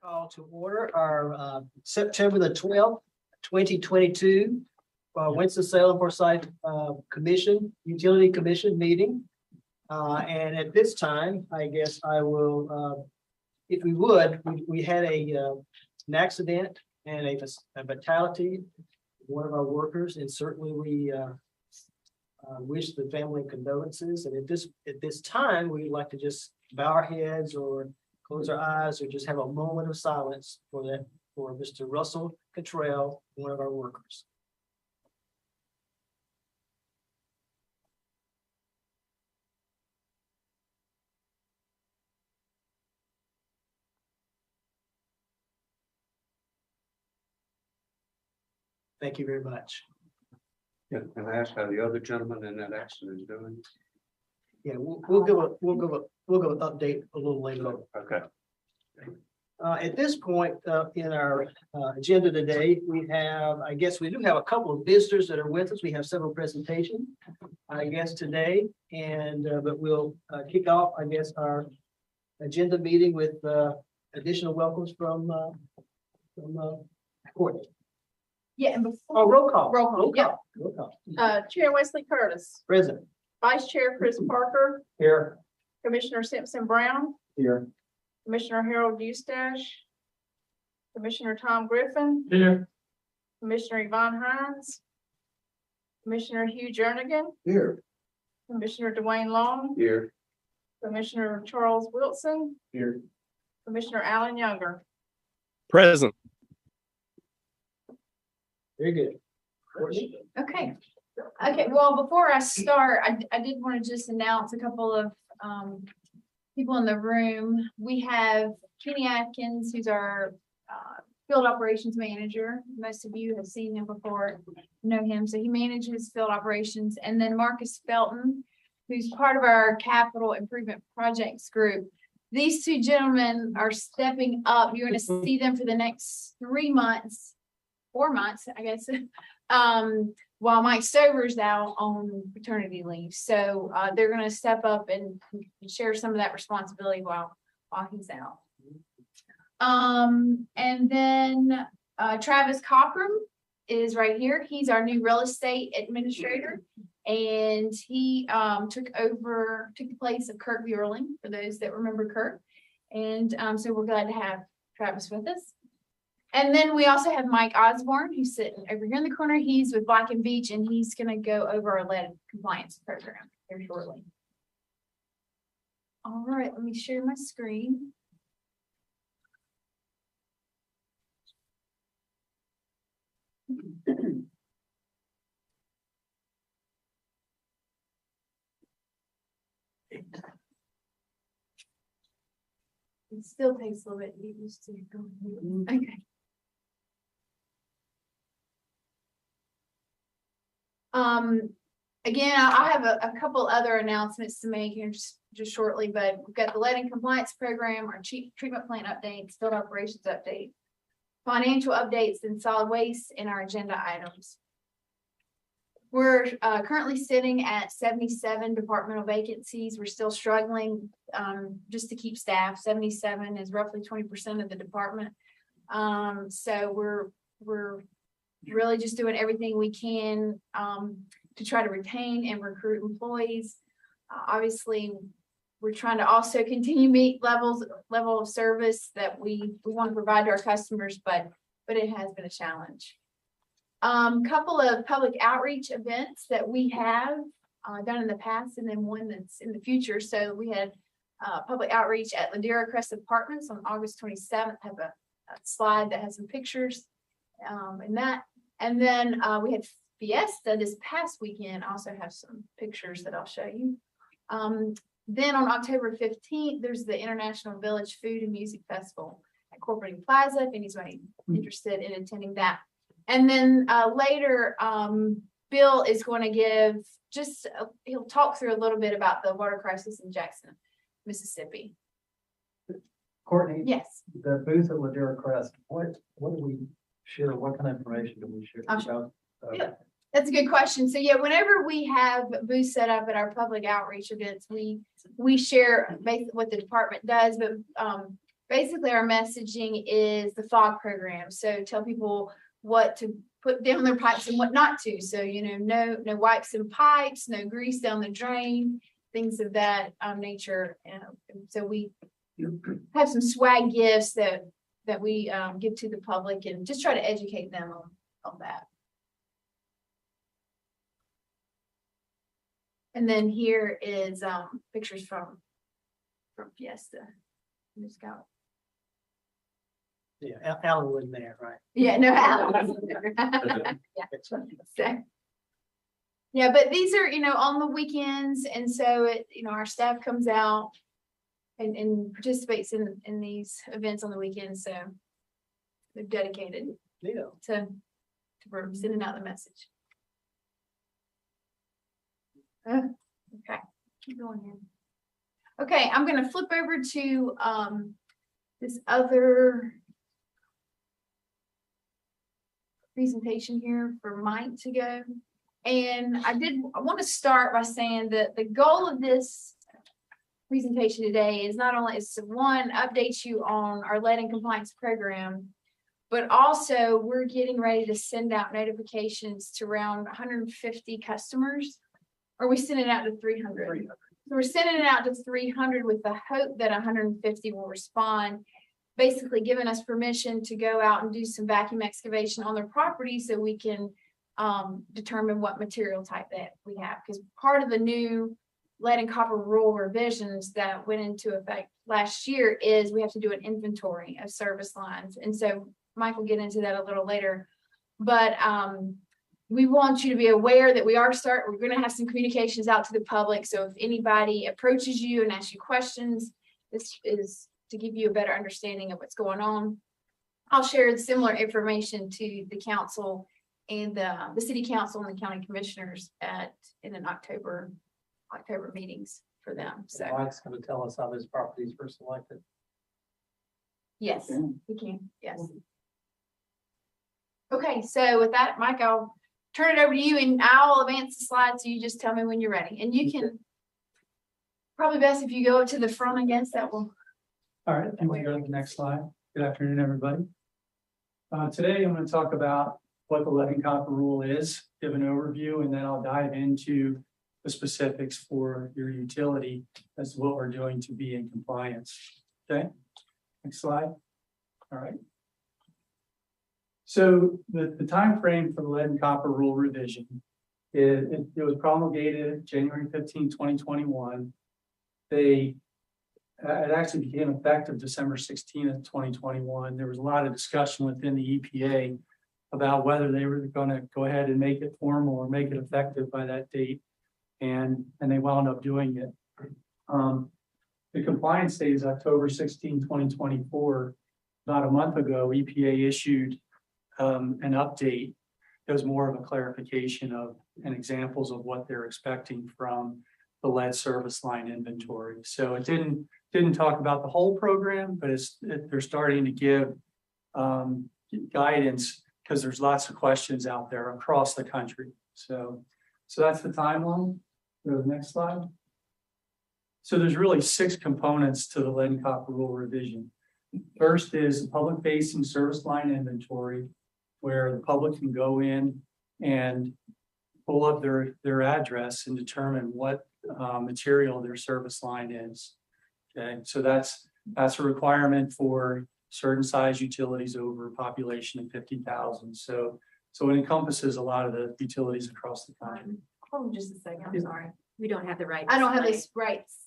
Call to order our September the 12th, 2022 Winston-Salem Forsyth Commission, Utility Commission meeting. And at this time, I guess I will, if we would, we had an accident and a fatality, one of our workers, and certainly we wish the family condolences. And at this time, we'd like to just bow our heads or close our eyes or just have a moment of silence for Mr. Russell Cottrell, one of our workers. Thank you very much. Yeah, and I asked how the other gentleman in that accident is doing. Yeah, we'll give an update a little later on. Okay. At this point in our agenda today, we have, I guess we do have a couple of visitors that are with us. We have several presentations, I guess, today, and but we'll kick off, I guess, our agenda meeting with additional welcomes from Courtney. Yeah, and before Roll call. Roll call. Chair Wesley Curtis, Present. Vice Chair Chris Parker, Here. Commissioner Simpson Brown, Here. Commissioner Harold Eustache, Commissioner Tom Griffin, Here. Commissioner Yvonne Hines, Commissioner Hugh Jernigan, Here. Commissioner Dwayne Long, Here. Commissioner Charles Wilson, Here. Commissioner Alan Younger. Present. Very good. Okay. Well, before I start, I did want to just announce a couple of people in the room. We have Kenny Atkins, who's our field operations manager. Most of you have seen him before, know him. So he manages field operations. And then Marcus Felton, who's part of our capital improvement projects group. These two gentlemen are stepping up. You're going to see them for the next 4 months, I guess, while Mike Stover's out on paternity leave. So they're going to step up and share some of that responsibility while he's out. And then Travis Cockrum is right here. He's our new real estate administrator, and he took the place of Kirk Buerling, for those that remember Kirk. And so we're glad to have Travis with us. And then we also have Mike Osborne, who's sitting over here in the corner. He's with Black and Beach, and he's going to go over our lead compliance program here shortly. All right, let me share my screen. It still takes a little bit to get used to going. Okay. Again, I have a couple other announcements to make here just shortly, but we've got the lead and compliance program, our treatment plant updates, field operations update, financial updates, and solid waste in our agenda items. We're currently sitting at 77 departmental vacancies. We're still struggling just to keep staff. 77 is roughly 20% of the department. So we're really just doing everything we can to try to retain and recruit employees. Obviously, we're trying to also continue meet level of service that we want to provide to our customers, but it has been a challenge. Couple of public outreach events that we have done in the past, and then one that's in the future. So we had public outreach at Madeira Crest Apartments on August 27th. I have a slide that has some pictures in that. And then we had Fiesta this past weekend. I also have some pictures that I'll show you. Then on October 15th, there's the International Village Food and Music Festival at Corporate Plaza, if anybody's interested in attending that. And then later, Bill is going to give he'll talk through a little bit about the water crisis in Jackson, Mississippi. Courtney? Yes. The booth at Madeira Crest, what do we share? What kind of information do we share? Yeah, that's a good question. So yeah, whenever we have booths set up at our public outreach events, we share basically what the department does, but basically our messaging is the fog program. So tell people what to put down their pipes and what not to. So, no wipes and pipes, no grease down the drain, things of that nature. And so we have some swag gifts that we give to the public and just try to educate them on that. And then here is pictures from Fiesta. Just got. Yeah, Alan wasn't there, right? Yeah, no, Alan wasn't there. That's right. So, yeah, but these are, on the weekends, and so our staff comes out and participates in these events on the weekends. So they're dedicated Yeah. to sending out the message. Okay, keep going here. Okay, I'm going to flip over to this other presentation here for Mike to go. And I want to start by saying that the goal of this presentation today is not only is to one, update you on our lead and compliance program, but also we're getting ready to send out notifications to around 150 customers. Or we send it out to 300. So we're sending it out to 300 with the hope that 150 will respond, basically giving us permission to go out and do some vacuum excavation on their property so we can determine what material type that we have. Because part of the new lead and copper rule revisions that went into effect last year is we have to do an inventory of service lines. And so Mike will get into that a little later. But we want you to be aware that we're going to have some communications out to the public. So if anybody approaches you and asks you questions, this is to give you a better understanding of what's going on. I'll share similar information to the council and the city council and the county commissioners in an October meetings for them. So Mike's going to tell us how those properties were selected. yes, we can. Yes. Okay, so with that, Mike, I'll turn it over to you and I'll advance the slides. So you just tell me when you're ready, and you can probably best if you go up to the front, I guess that will. All right, and we go to the next slide. Good afternoon, everybody. Today, I'm going to talk about what the lead and copper rule is, give an overview, and then I'll dive into the specifics for your utility as to what we're doing to be in compliance. Okay, next slide. All right. So the time frame for the lead and copper rule revision, it was promulgated January 15, 2021. It actually became effective December 16th, 2021. There was a lot of discussion within the EPA about whether they were going to go ahead and make it formal or make it effective by that date. And they wound up doing it. The compliance date is October 16, 2024. About a month ago, EPA issued an update. It was more of a clarification of and examples of what they're expecting from the lead service line inventory. So it didn't talk about the whole program, but they're starting to give guidance because there's lots of questions out there across the country. So that's the timeline. Go to the next slide. So there's really 6 components to the lead and copper rule revision. First is public facing service line inventory, where the public can go in and pull up their address and determine what material their service line is. Okay, so that's a requirement for certain size utilities over a population of 50,000. So it encompasses a lot of the utilities across the country. Hold on just a second. I'm Yeah. sorry. We don't have the right. I don't have this rights.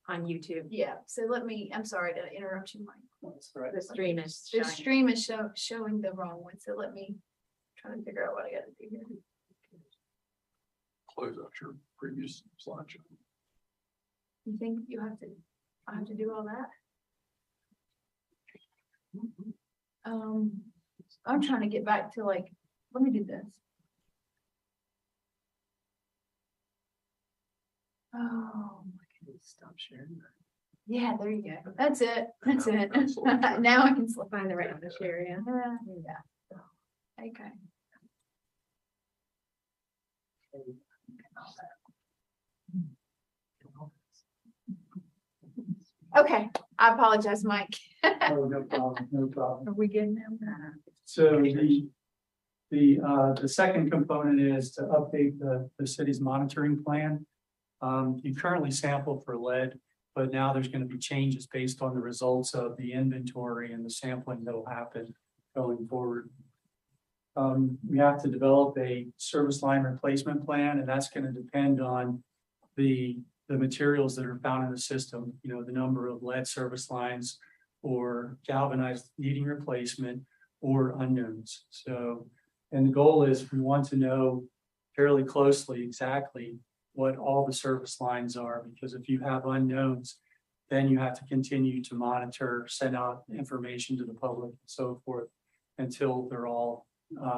On YouTube. Yeah. So I'm sorry to interrupt you, Mike. That's right. The stream is The showing. stream is showing the wrong one. So let me try to figure out what I got to do here. Close out your previous slideshow. You think I have to do all that? I'm trying to get back to let me do this. Oh, Stop sharing that. yeah, there you go. That's it. That's it. That's a little trick. Now I can Find the right one to share, yeah. Yeah. Okay. Okay. I apologize, Mike. Oh, no problem, no problem. Are we getting them? So the second component is to update the city's monitoring plan. You currently sample for lead, but now there's going to be changes based on the results of the inventory and the sampling that will happen going forward. We have to develop a service line replacement plan, and that's going to depend on the materials that are found in the system, you know, the number of lead service lines or galvanized needing replacement or unknowns. So, and the goal is we want to know fairly closely exactly what all the service lines are, because if you have unknowns, then you have to continue to monitor, send out information to the public and so forth until they're all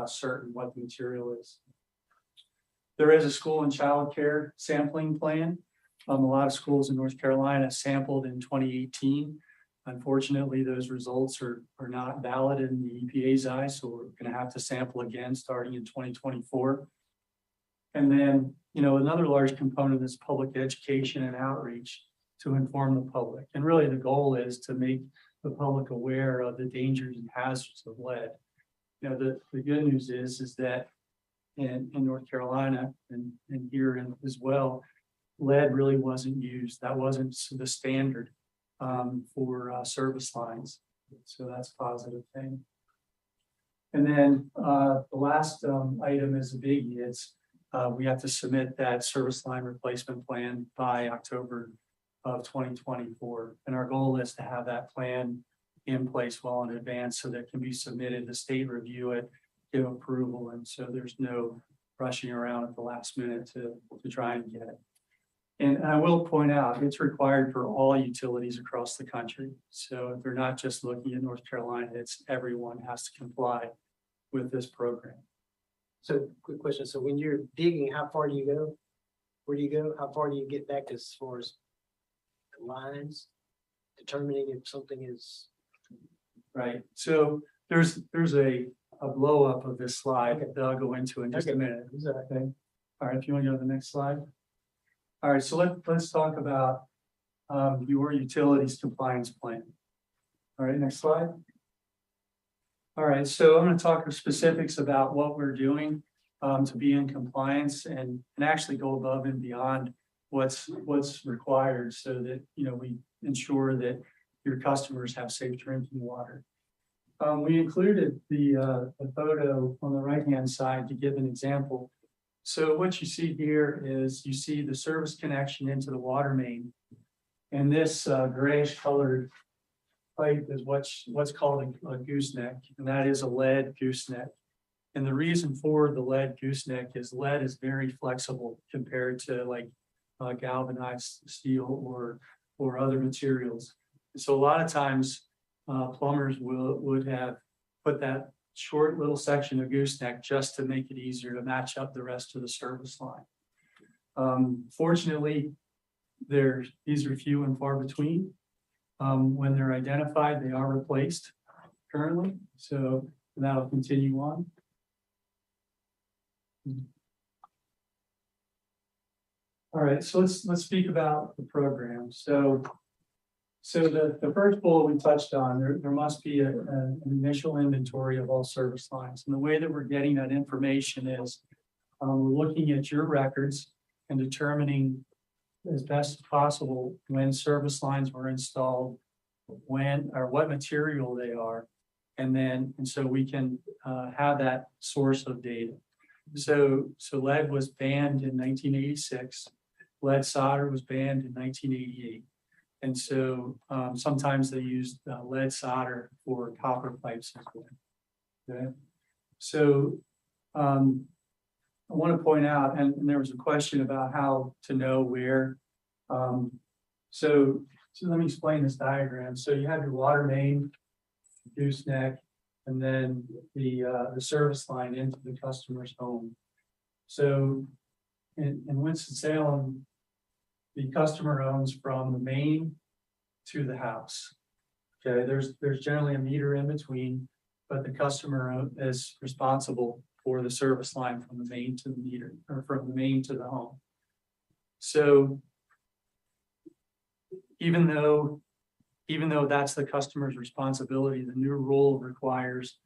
certain what the material is. There is a school and child care sampling plan. A lot of schools in North Carolina sampled in 2018. Unfortunately, those results are not valid in the EPA's eyes, so we're going to have to sample again starting in 2024. And then, you know, another large component is public education and outreach to inform the public. And really the goal is to make the public aware of the dangers and hazards of lead. You know, the good news is that in North Carolina and here as well, lead really wasn't used. That wasn't the standard for service lines. So that's a positive thing. And then the last item is a biggie. It's we have to submit that service line replacement plan by October of 2024. And our goal is to have that plan in place well in advance so that it can be submitted, the state review it, give approval. And so there's no rushing around at the last minute to try and get it. And I will point out, it's required for all utilities across the country. So if they're not just looking at North Carolina, it's everyone has to comply with this program. So quick question. So when you're digging, how far do you go? Where do you go? How far do you get back as far as the lines? Determining if something is. Right. So there's a blow up of this slide that I'll go into in just a minute. Okay. All right. If you want to go to the next slide. All right. So let's talk about your utilities compliance plan. All right. Next slide. All right. So I'm going to talk specifics about what we're doing to be in compliance and actually go above and beyond what's required so that, you know, we ensure that your customers have safe drinking water. We included the photo on the right-hand side to give an example. So what you see here is you see the service connection into the water main. And this grayish colored pipe is what's called a gooseneck, and that is a lead gooseneck. And the reason for the lead gooseneck is lead is very flexible compared to like galvanized steel or other materials. So a lot of times plumbers would have put that short little section of gooseneck just to make it easier to match up the rest of the service line. Fortunately, these are few and far between. When they're identified, they are replaced currently. So that'll continue on. All right, so let's speak about the program. So the first bullet we touched on, there must be an initial inventory of all service lines. And the way that we're getting that information is we're looking at your records and determining as best as possible when service lines were installed, when or what material they are, and so we can have that source of data. So lead was banned in 1986. Lead solder was banned in 1988. And so sometimes they used lead solder for copper pipes as well. Okay. So I want to point out, and there was a question about how to know where. So let me explain this diagram. So you have your water main, gooseneck, and then the service line into the customer's home. So in Winston-Salem, the customer owns from the main to the house. Okay, there's generally a meter in between, but the customer is responsible for the service line from the main to the meter, or from the main to the home. So even though even though that's the customer's responsibility, the new rule requires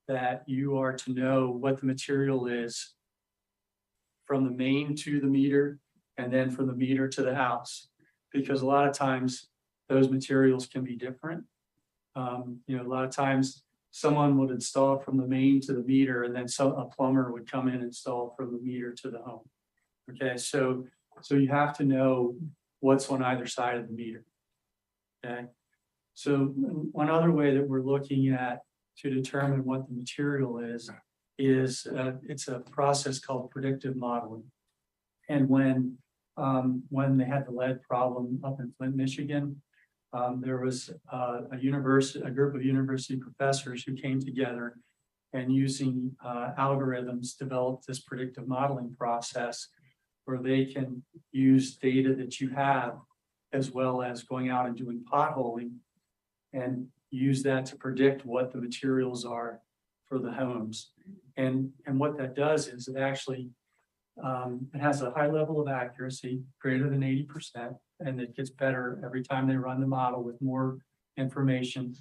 that you are to know what the material is from the main to the meter and then from the meter to the house. Because a lot of times those materials can be different. A lot of times someone would install from the main to the meter and then a plumber would come in and install from the meter to the home. Okay, so you have to know what's on either side of the meter. Okay, so one other way that we're looking at to determine what the material is it's a process called predictive modeling. And when they had the lead problem up in Flint, Michigan, there was a group of university professors who came together and using algorithms developed this predictive modeling process where they can use data that you have as well as going out and doing potholing and use that to predict what the materials are for the homes. And what that does is it actually it has a high level of accuracy, greater than 80%, and it gets better every time they run the model with more information.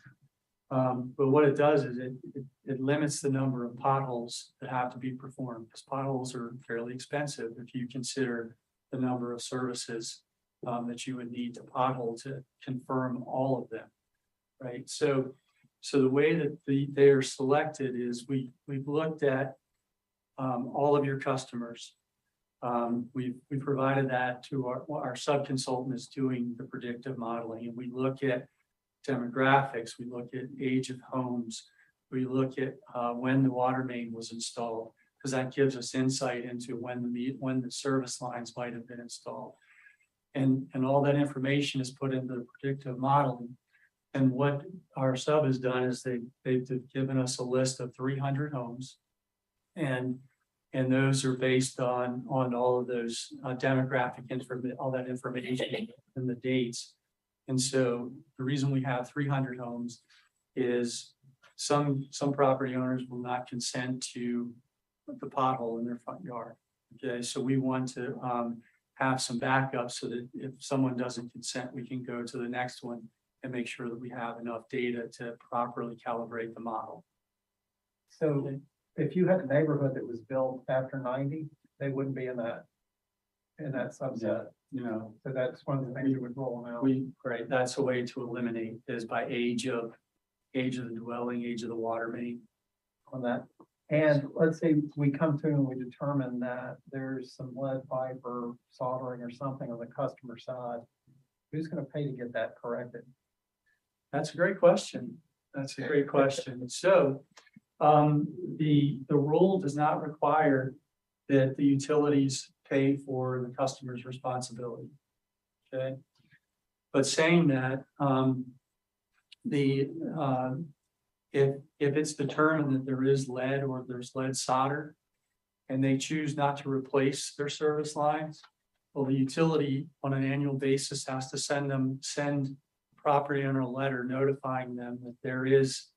But what it does is it limits the number of potholes that have to be performed, because potholes are fairly expensive if you consider the number of services that you would need to pothole to confirm all of them, right? So the way that they are selected is we've looked at all of your customers. We provided that to our sub-consultant is doing the predictive modeling, and we look at demographics, we look at age of homes, we look at when the water main was installed, because that gives us insight into when the service lines might have been installed. And all that information is put into the predictive modeling. And what our sub has done is they've given us a list of 300 homes, and those are based on all of those demographic information, all that information and the dates. And so the reason we have 300 homes is some property owners will not consent to the pothole in their front yard. Okay, so we want to have some backup so that if someone doesn't consent, we can go to the next one and make sure that we have enough data to properly calibrate the model. So if you had a neighborhood that was built after 90, they wouldn't be in that subset. No, So that's one of the things that would roll out. Right, that's a way to eliminate is by age of the dwelling, age of the water main On that. And let's say we come to and we determine that there's some lead pipe or soldering or something on the customer side. Who's going to pay to get that corrected? That's a great question. That's a great question. So the rule does not require that the utilities pay for the customer's responsibility. Okay. But saying that, if it's determined that there is lead or there's lead solder and they choose not to replace their service lines, well, the utility on an annual basis has to send property owner a letter notifying them that there is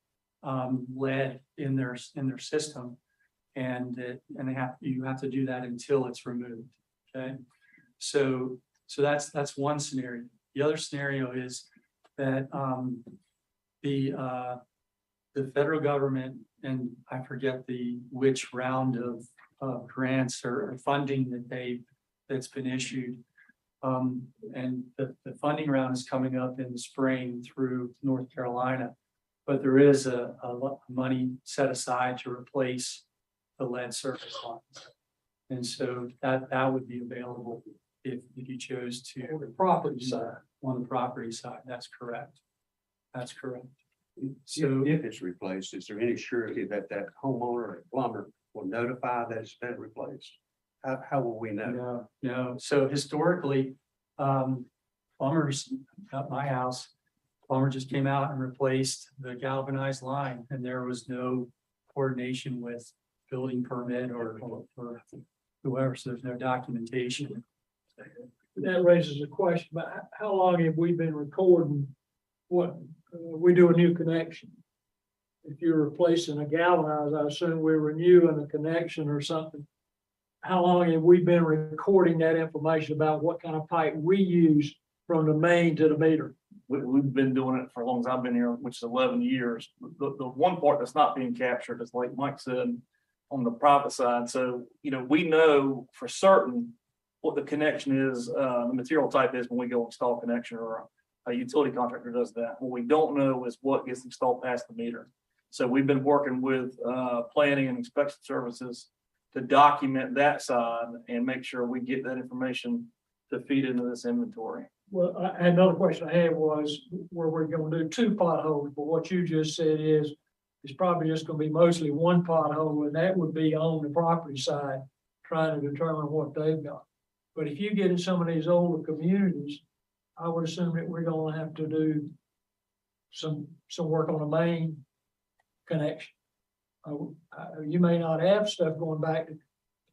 lead in their system, and you have to do that until it's removed. Okay, so that's one scenario. The other scenario is that the federal government, and I forget which round of grants or funding that's been issued. And the funding round is coming up in the spring through North Carolina, but there is a money set aside to replace the lead service lines. And so that would be available if you chose to. On the property side. On the property side, that's correct. That's correct. So if it's replaced, is there any surety that homeowner or plumber will notify that it's been replaced? How will we know? No. So historically, plumbers at my house, plumber just came out and replaced the galvanized line, and there was no coordination with building permit or whoever. So there's no documentation. That raises a question about how long have we been recording what we do a new connection? If you're replacing a galvanized, I assume we're renewing a connection or something. How long have we been recording that information about what kind of pipe we use from the main to the meter? we've been doing it for as long as I've been here, which is 11 years. The one part that's not being captured is, like Mike said, on the private side. So, we know for certain what the connection is, the material type is when we go install connection, or a utility contractor does that. What we don't know is what gets installed past the meter. So we've been working with planning and inspection services to document that side and make sure we get that information to feed into this inventory. Well, another question I had was, where we're gonna do 2 potholes, but what you just said is, it's probably just gonna be mostly 1 pothole, and that would be on the property side, trying to determine what they've got. But if you get in some of these older communities, I would assume that we're gonna have to do some work on the main connection. You may not have stuff going back to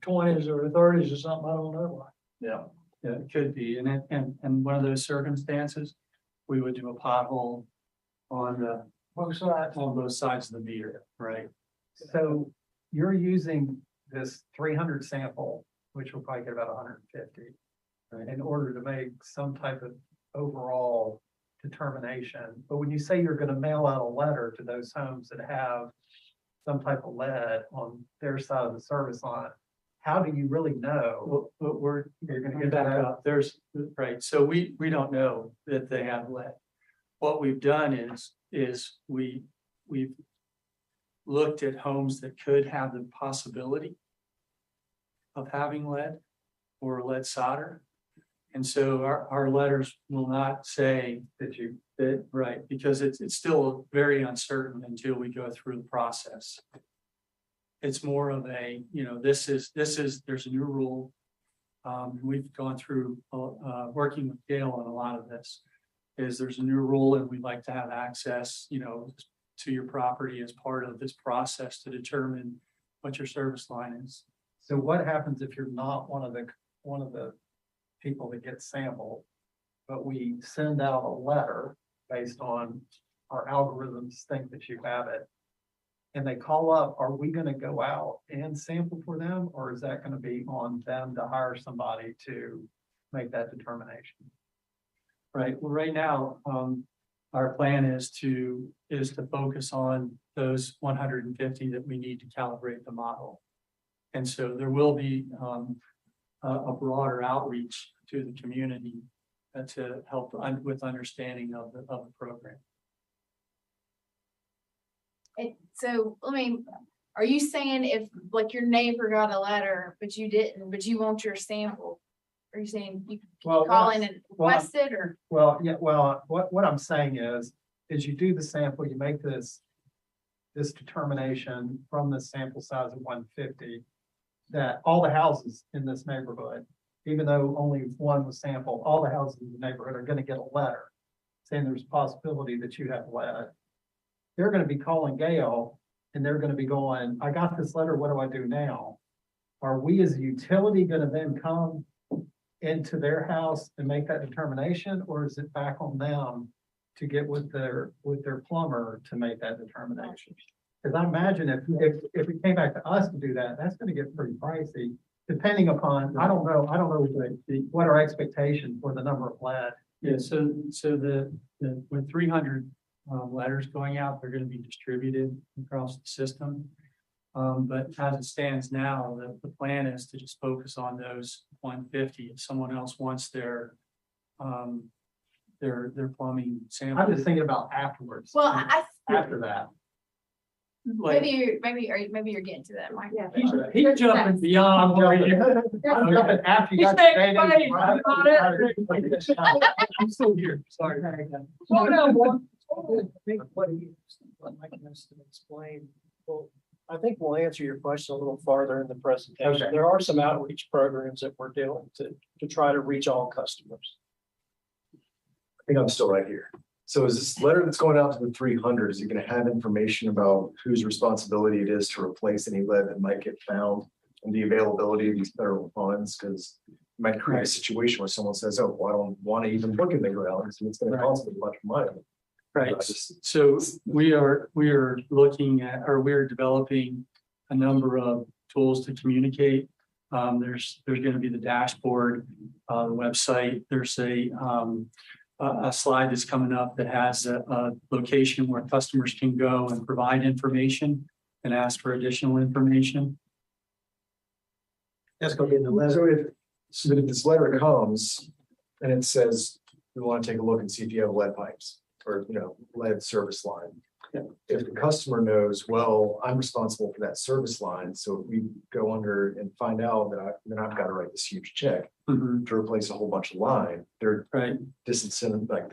20s or 30s or something, I don't know. Yeah. Yeah, it could be, and one of those circumstances, we would do a pothole on Both sides. both sides of the meter, right? So you're using this 300 sample, which will probably get about 150, in order to make some type of overall determination. But when you say you're going to mail out a letter to those homes that have some type of lead on their side of the service line, how do you really know? Well, You're going to get get back that up. Right. So we don't know that they have lead. What we've done is we've looked at homes that could have the possibility of having lead or lead solder. And so our letters will not say that right, because it's still very uncertain until we go through the process. It's more of a, there's a new rule. We've gone through, working with Gail on a lot of this, there's a new rule, and we'd like to have access, to your property as part of this process to determine what your service line is. So what happens if you're not one of the people that gets sampled, but we send out a letter based on our algorithms think that you have it, and they call up? Are we going to go out and sample for them, or is that going to be on them to hire somebody to make that determination? Right. Well, right now, our plan is to focus on those 150 that we need to calibrate the model. And so there will be a broader outreach to the community to help with understanding of the program. So, are you saying if like your neighbor got a letter, but you didn't, but you want your sample? Are you saying you can call in and request it, or? Well, yeah, well, what I'm saying is you do the sample, you make this determination from the sample size of 150, that all the houses in this neighborhood, even though only one was sampled, all the houses in the neighborhood are going to get a letter saying there's a possibility that you have lead. They're going to be calling Gail, and they're going to be going, I got this letter, what do I do now? Are we as a utility going to then come into their house and make that determination, or is it back on them to get with their plumber to make that determination? Because I imagine if it came back to us to do that, that's going to get pretty pricey, depending upon, I don't know what our expectation for the number of lead. Yeah, so with 300 letters going out, they're going to be distributed across the system. But as it stands now, the plan is to just focus on those 150. If someone else wants their plumbing sample, I'm just thinking about afterwards. Well, after that. like, maybe you're getting to that, Mike. Yeah. He's jumping beyond where you. After you He's got taking your faith, data, not everything. I'm still here. Sorry. Slow down, boy. I think what Mike has to explain, well, I think we'll answer your question a little farther in the presentation. Okay. There are some outreach programs that we're doing to try to reach all customers. I think I'm still right here. So is this letter that's going out to the 300, is it going to have information about whose responsibility it is to replace any lead that might get found and the availability of these federal funds? Because it might create a situation where someone says, oh, well, I don't want to even look in the ground, so it's going to cost me much money. Right. So we are looking at, or we're developing a number of tools to communicate. There's going to be the dashboard, the website. There's a slide that's coming up that has a location where customers can go and provide information and ask for additional information. That's gonna be in the letter. So if this letter comes and it says, we want to take a look and see if you have lead pipes or, lead service line. Yeah. If the customer knows, well, I'm responsible for that service line, so if we go under and find out that then I've got to write this huge check Mhm. to replace a whole bunch of line, they're Right. disincentive, like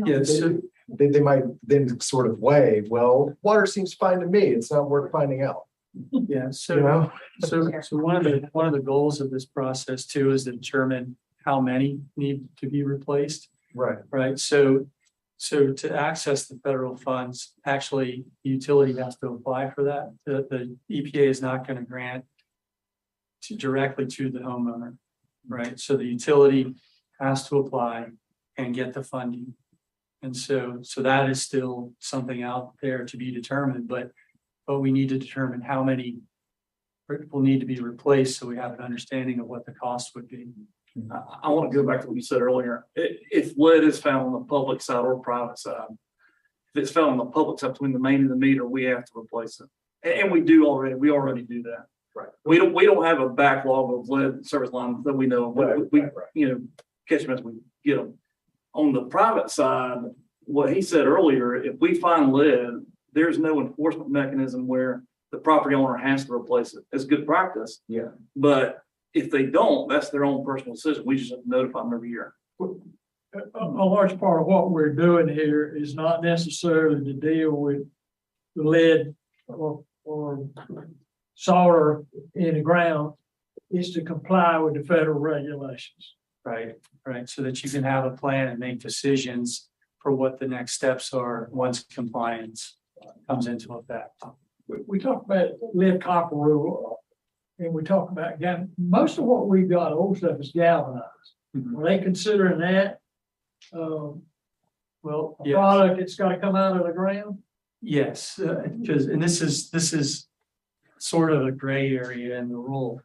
Yeah. So, they might then sort of weigh, well, water seems fine to me, it's not worth finding out, yeah. So. you know? So one of the goals of this process too is to determine how many need to be replaced, Right. right? So to access the federal funds, actually, the utility has to apply for that. The EPA is not going to grant directly to the homeowner, right? So the utility has to apply and get the funding. And so that is still something out there to be determined, but we need to determine how many will need to be replaced so we have an understanding of what the cost would be. I want to go back to what you said earlier. If lead is found on the public side or private side, if it's found on the public side between the main and the meter, we have to replace it. And we already do that. Right. We don't have a backlog of lead service lines that we know. We catch them as we get them. On the private side, what he said earlier, if we find lead, there's no enforcement mechanism where the property owner has to replace it. It's good practice. Yeah. But if they don't, that's their own personal decision. We just have to notify them every year. A large part of what we're doing here is not necessarily to deal with lead or solder in the ground. It's to comply with the federal regulations. Right. So that you can have a plan and make decisions for what the next steps are once compliance comes into effect. We talk about lead copper rule, and we talk about most of what we've got, old stuff is galvanized. Mhm. Are they considering that? Well, A yes. product that's got to come out of the ground? Yes, because, and this is sort of a gray area in the rule.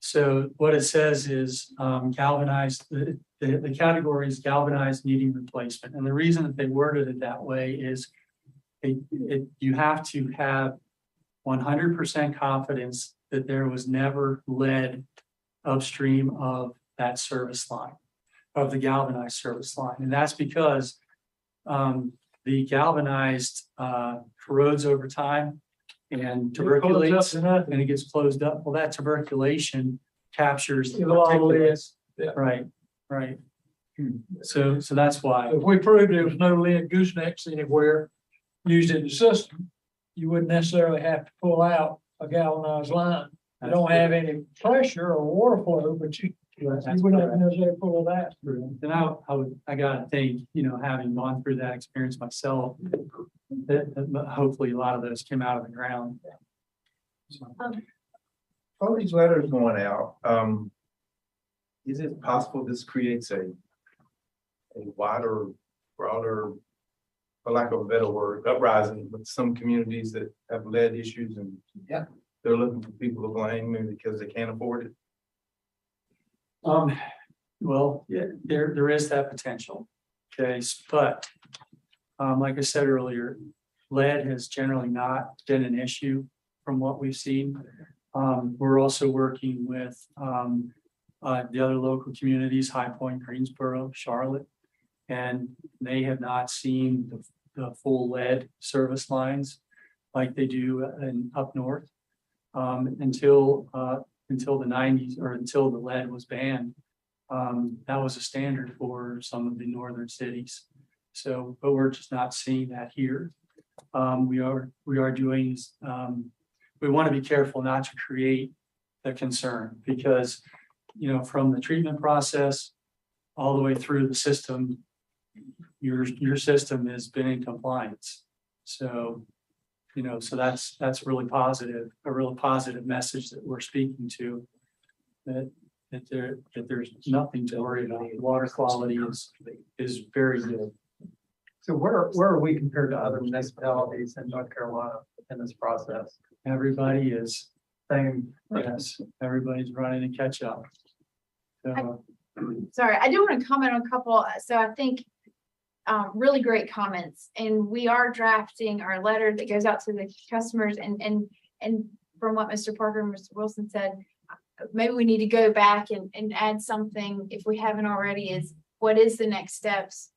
So what it says is galvanized, the category is galvanized needing replacement. And the reason that they worded it that way is you have to have 100% confidence that there was never lead upstream of that service line, of the galvanized service line. And that's because the galvanized corrodes over time and tuberculates and it gets closed up. Well, that tuberculation captures the particulates. Right. So that's why. If we proved there was no lead goosenecks anywhere used in the system, you wouldn't necessarily have to pull out a galvanized line. You don't have any pressure or water flow, but you wouldn't have to necessarily pull it out. And I gotta think, having gone through that experience myself, that hopefully a lot of those came out of the ground. So, All these letters going out, is it possible this creates a wider, broader, for lack of a better word, uprising with some communities that have lead issues and they're looking for people to blame maybe because they can't afford it? Well, yeah, there is that potential. Okay, but like I said earlier, lead has generally not been an issue from what we've seen. We're also working with the other local communities, High Point, Greensboro, Charlotte, and they have not seen the full lead service lines like they do up north until the 90s or until the lead was banned. That was a standard for some of the northern cities. So, but we're just not seeing that here. We are doing, we want to be careful not to create a concern because, from the treatment process all the way through the system, your system has been in compliance. So, so that's really positive, a really positive message that we're speaking to, that there's nothing to worry about. Water quality is very good. So where are we compared to other municipalities in North Carolina in this process? Everybody is, Same. yes, everybody's running to catch up. So, Sorry, I do want to comment on a couple, so I think really great comments, and we are drafting our letter that goes out to the customers, and from what Mr. Parker and Mr. Wilson said, maybe we need to go back and add something, if we haven't already, is what is the next steps?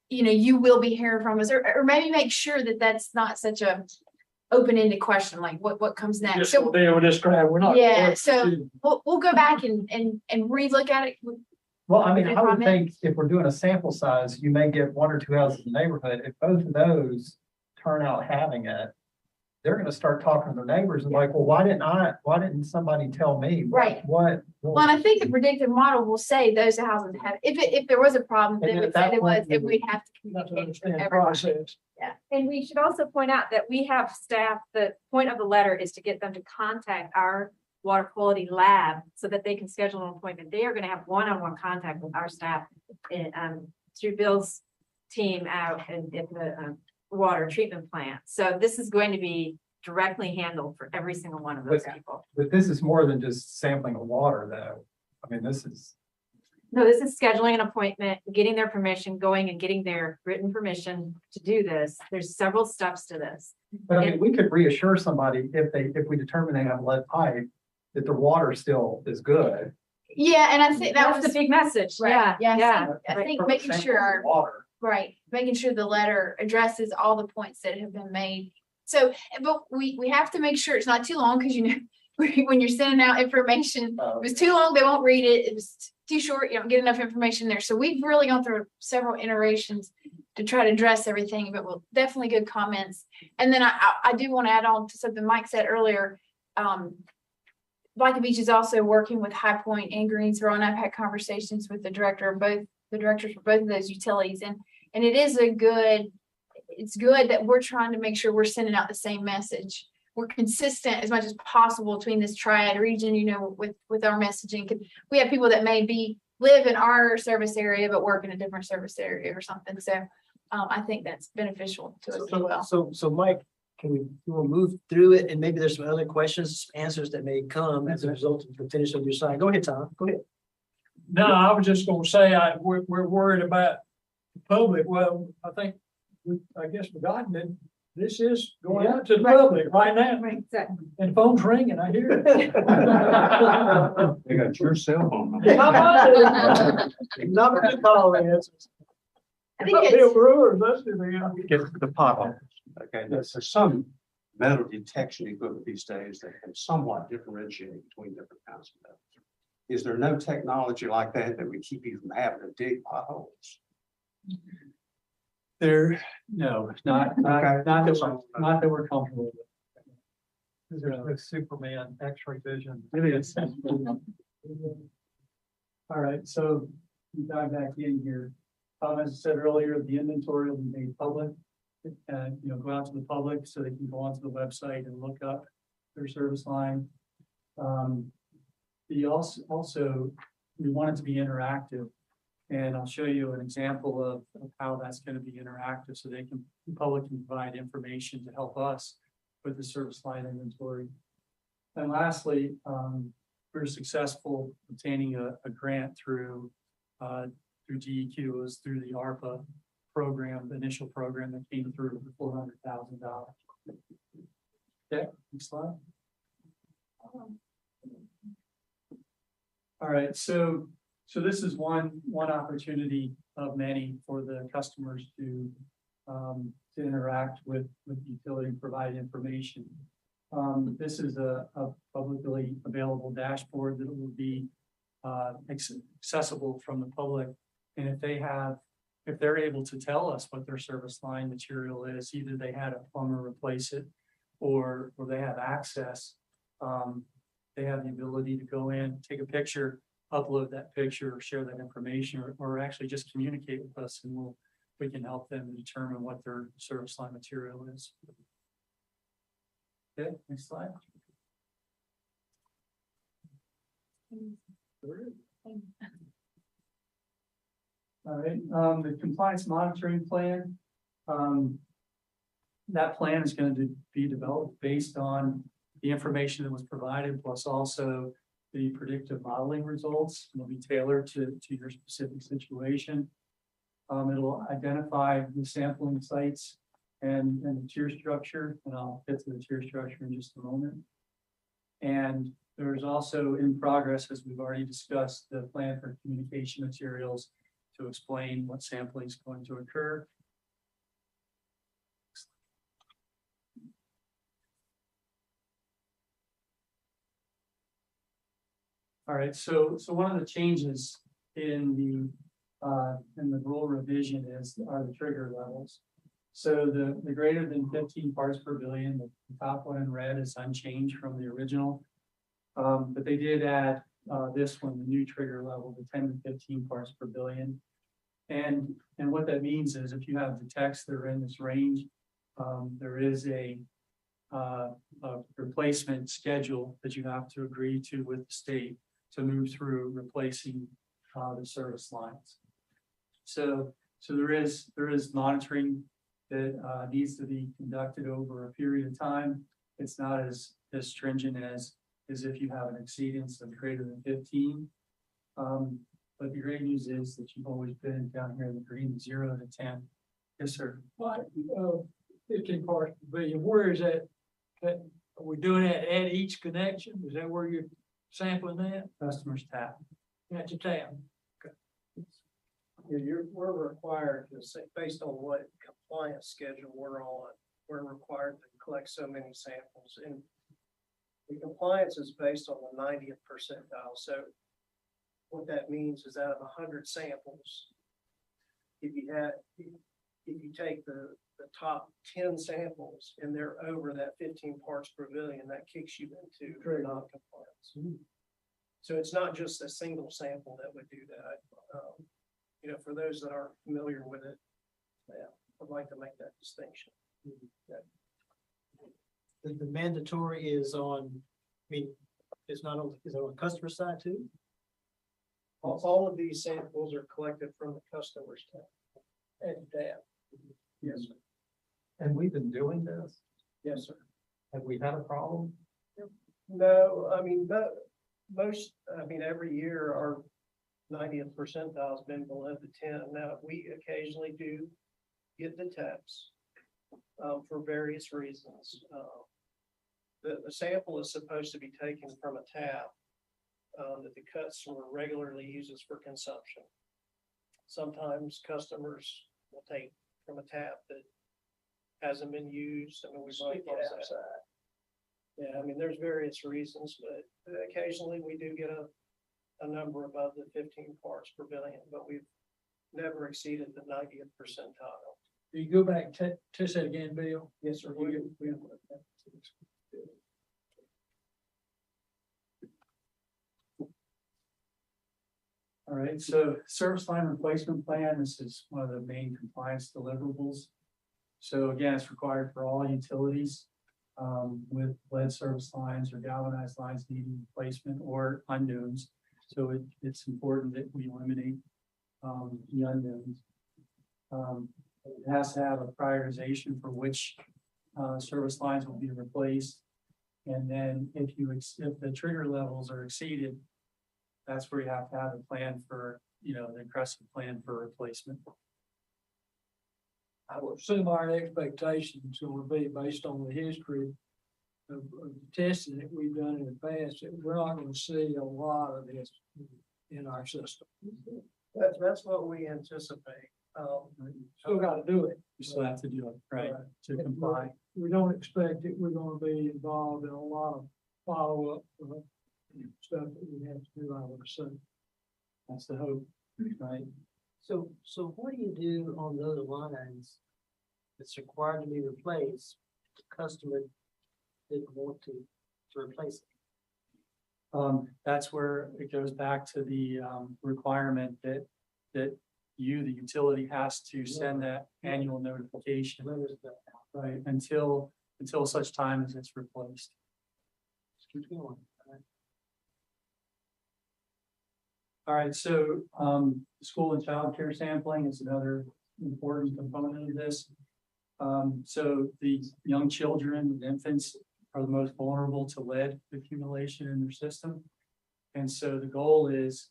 You know, you will be hearing from us, or maybe make sure that that's not such a open-ended question, like what comes next. Just So what they were describing, we're not. Yeah, so- we'll go back and relook at it. Well, I mean, Any I would comment? think if we're doing a sample size, you may get 1 or 2 houses in the neighborhood. If both of those turn out having it, they're gonna start talking to their neighbors and like, well, why didn't somebody tell me? Right. What? Well, and I think the predictive model will say those houses have, if there was a problem, And then at it said that it was, point, and we'd have to You have to communicate understand with the everyone. process. And we should also point out that we have staff, the point of the letter is to get them to contact our water quality lab so that they can schedule an appointment. They are gonna have one-on-one contact with our staff through Bill's team out at the water treatment plant. So this is going to be directly handled for every single one of those people. But this is more than just sampling of water, though. I mean, this is. No, this is scheduling an appointment, getting their permission, going and getting their written permission to do this. There's several steps to this. But I mean, we could reassure somebody if we determine they have lead pipe, that the water still is good. Yeah, and I think that That's was the big message. right. Yeah. I think From making sampling sure our, Water. right, making sure the letter addresses all the points that have been made. So, but we have to make sure it's not too long, because you know, when you're sending out information, if it's too long, they won't read it. It was too short, you don't get enough information there. So we've really gone through several iterations to try to address everything, but we'll definitely good comments. And then I do want to add on to something Mike said earlier. Black Beach is also working with High Point and Greensboro, and I've had conversations with the directors for both of those utilities, and it is it's good that we're trying to make sure we're sending out the same message. We're consistent as much as possible between this triad region, you know, with our messaging. We have people that may live in our service area, but work in a different service area or something. So I think that's beneficial to us as well. So Mike, you will move through it, and maybe there's some other questions, answers that may come as a result of the finish of your side. Go ahead, Tom. Go ahead. No, I was just gonna say, we're worried about the public. Well, I guess we got it. This is going out to the public right now, Exactly. and the phone's ringing, I hear it. They got your cell phone number. Number to call answers. I think Bill it's, Brewer, that's who they are. Get the potholes. Okay, there's some metal detection equipment these days that can somewhat differentiate between different kinds of metals. Is there no technology like that that would keep you from having to dig potholes? No, not that we're comfortable with. There's no Superman X-ray vision. It is. All right, so we dive back in here. As I said earlier, the inventory will be made public. Go out to the public so they can go onto the website and look up their service line. We want it to be interactive. And I'll show you an example of how that's going to be interactive, so the public can provide information to help us with the service line inventory. And lastly, we were successful obtaining a grant through DEQ. It was through the ARPA program, the initial program that came through for $400,000. Okay, next slide. All right, so this is one opportunity of many for the customers to interact with the utility and provide information. This is a publicly available dashboard that will be accessible from the public. And if they're able to tell us what their service line material is, either they had a plumber replace it or they have access, they have the ability to go in, take a picture, upload that picture, or share that information, or actually just communicate with us, and we can help them determine what their service line material is. Okay, next slide. All right, the compliance monitoring plan. That plan is going to be developed based on the information that was provided, plus also the predictive modeling results. It'll be tailored to your specific situation. It'll identify the sampling sites and the tier structure, and I'll get to the tier structure in just a moment. And there's also in progress, as we've already discussed, the plan for communication materials to explain what sampling is going to occur. All right, so one of the changes in the rule revision are the trigger levels. So the greater than 15 parts per billion, the top one in red is unchanged from the original. But they did add this one, the new trigger level, the 10 to 15 parts per billion. And what that means is if you have detects that are in this range, there is a replacement schedule that you have to agree to with the state to move through replacing the service lines. So there is monitoring that needs to be conducted over a period of time. It's not as stringent as if you have an exceedance of greater than 15. But the great news is that you've always been down here in the green, 0 to 10. Yes, sir. Like, 15 parts per billion, where is that? Are we doing that at each connection? Is that where you're sampling that? Customers tap. At the tab? We're required to say, based on what compliance schedule we're on, we're required to collect so many samples. And the compliance is based on the 90th percentile. So what that means is out of 100 samples, if you take the top 10 samples and they're over that 15 parts per billion, that kicks you into non-compliance. So it's not just a single sample that would do that. For those that aren't familiar with it, I'd like to make that distinction. The mandatory is on, it's not on, is it on the customer side too? All of these samples are collected from the customer's tab. At tab. Yes, sir. And we've been doing this. Yes, sir. Have we had a problem? No, every year our 90th percentile has been below the 10. Now, we occasionally do get detects for various reasons. The sample is supposed to be taken from a tap that the customer regularly uses for consumption. Sometimes customers will take from a tap that hasn't been used. We might get outside. Yeah, there's various reasons, but occasionally we do get a number above the 15 parts per billion, but we've never exceeded the 90th percentile. Do you go back to that again, Bill? Yes, sir. All right, so service line replacement plan, this is one of the main compliance deliverables. So again, it's required for all utilities with lead service lines or galvanized lines needing replacement or unknowns. So it's important that we eliminate the unknowns. It has to have a prioritization for which service lines will be replaced. And then if the trigger levels are exceeded, that's where you have to have a plan for, the aggressive plan for replacement. I would assume our expectations would be based on the history of testing that we've done in the past, that we're not going to see a lot of this in our system. That's what we anticipate. Still got to do it. You still have to do it, right, to comply. We don't expect that we're going to be involved in a lot of follow-up stuff that we have to do, I would assume. That's the hope, right? So what do you do on those lines that's required to be replaced? If the customer didn't want to replace it. That's where it goes back to the requirement that the utility has to send that annual notification, right, until such time as it's replaced. Keep going. All right, so school and child care sampling is another important component of this. So the young children and infants are the most vulnerable to lead accumulation in their system. And so the goal is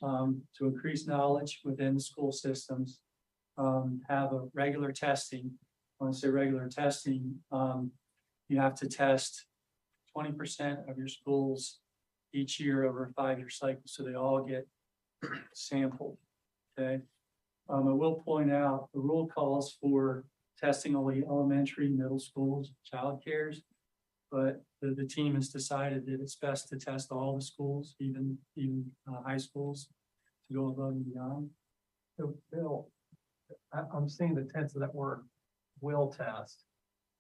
to increase knowledge within the school systems, have a regular testing. When I say regular testing, you have to test 20% of your schools each year over a 5-year cycle, so they all get sampled. Okay. I will point out the rule calls for testing only elementary, middle schools, child cares, but the team has decided that it's best to test all the schools, even high schools, to go above and beyond. So, Bill, I'm seeing the tense of that word, will test,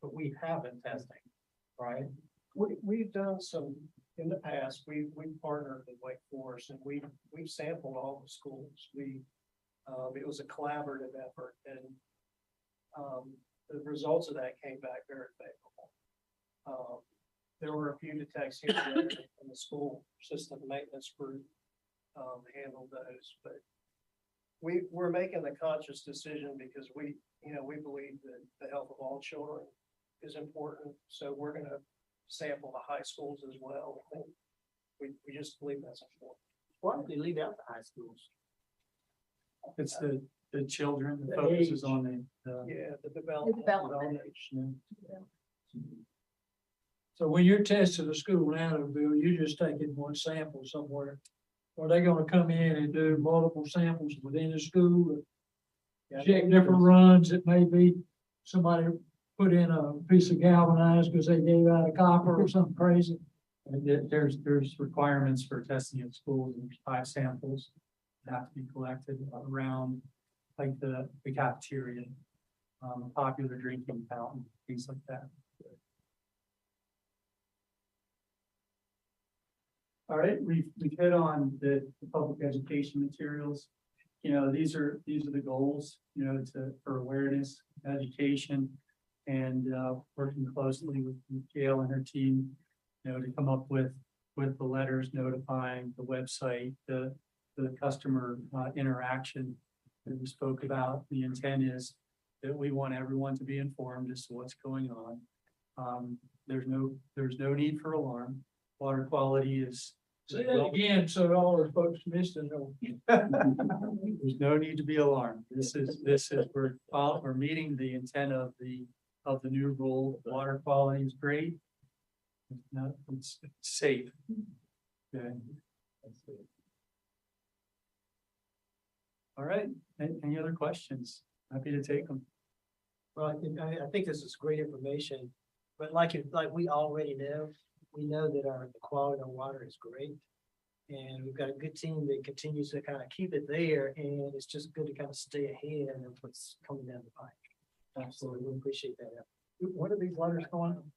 but we have been testing, right? We've done some, in the past, we've partnered with Wake Forest and we've sampled all the schools. It was a collaborative effort and the results of that came back very favorable. There were a few detects here and there in the school system maintenance group handled those, but we're making the conscious decision because we believe that the health of all children is important. So we're going to sample the high schools as well. We just believe that's important. Why did they leave out the high schools? It's the children, the focus is on the Yeah, the development. So when you're testing a school now, Bill, you're just taking one sample somewhere. Are they gonna come in and do multiple samples within the school? Check different runs, it may be somebody put in a piece of galvanized because they gave out a copper or something crazy. And there's requirements for testing at schools, and there's 5 samples that have to be collected around like the cafeteria, popular drinking fountain, things like that. All right, we've hit on the public education materials. You know, these are the goals, you know, for awareness, education, and working closely with Gail and her team, you know, to come up with the letters notifying the website, the customer interaction that we spoke about. The intent is that we want everyone to be informed as to what's going on. There's no need for alarm. Water quality is. Say that again, so all our folks missed it. There's no need to be alarmed. This is we're meeting the intent of the new rule. Water quality is great. It's safe. Okay. All right. Any other questions? Happy to take them. Well, I think this is great information, but like we already know, we know that the quality of water is great. And we've got a good team that continues to kind of keep it there, and it's just good to kind of stay ahead of what's coming down the pipe. Absolutely, we appreciate that. What are these letters going on?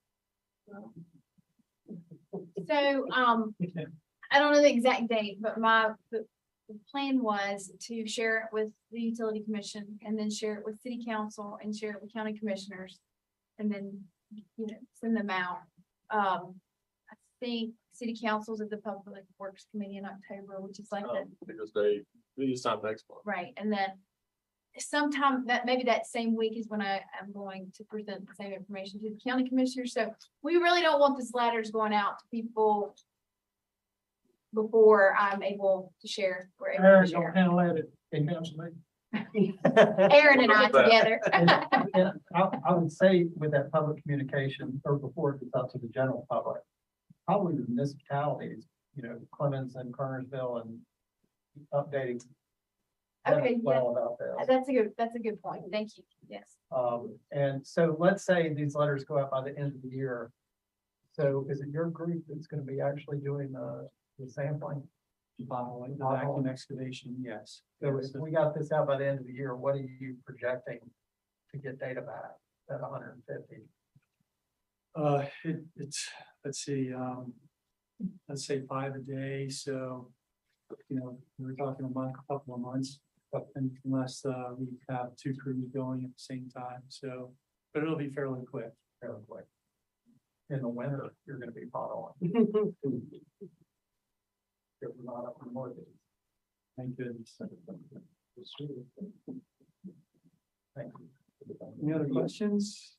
So, I don't know the exact date, but the plan was to share it with the utility commission and then share it with city council and share it with county commissioners and then, send them out. I think city council's at the Public Works Committee in October, which is like because they use time next month. right. And then sometime maybe that same week is when I am going to present the same information to the county commissioners. So we really don't want this letters going out to people before I'm able to share. Aaron's gonna handle that in council meeting. Aaron and I together. And I would say with that public communication, or before it gets out to the general public, probably the municipalities, Clemens and Kernersville, and updating them Okay, as well about this. That's a good point. Thank you. Yes. And so let's say these letters go out by the end of the year. So is it your group that's going to be actually doing the sampling? Following the vacuum excavation, yes. So if we got this out by the end of the year, what are you projecting to get data back at 150? It's let's see, let's say 5 a day. So, we're talking a couple of months, unless we have 2 crews going at the same time. So, but it'll be fairly quick. In the winter, you're going to be following. If we're not up in the northeast. Thank goodness. Thank you. Any other questions?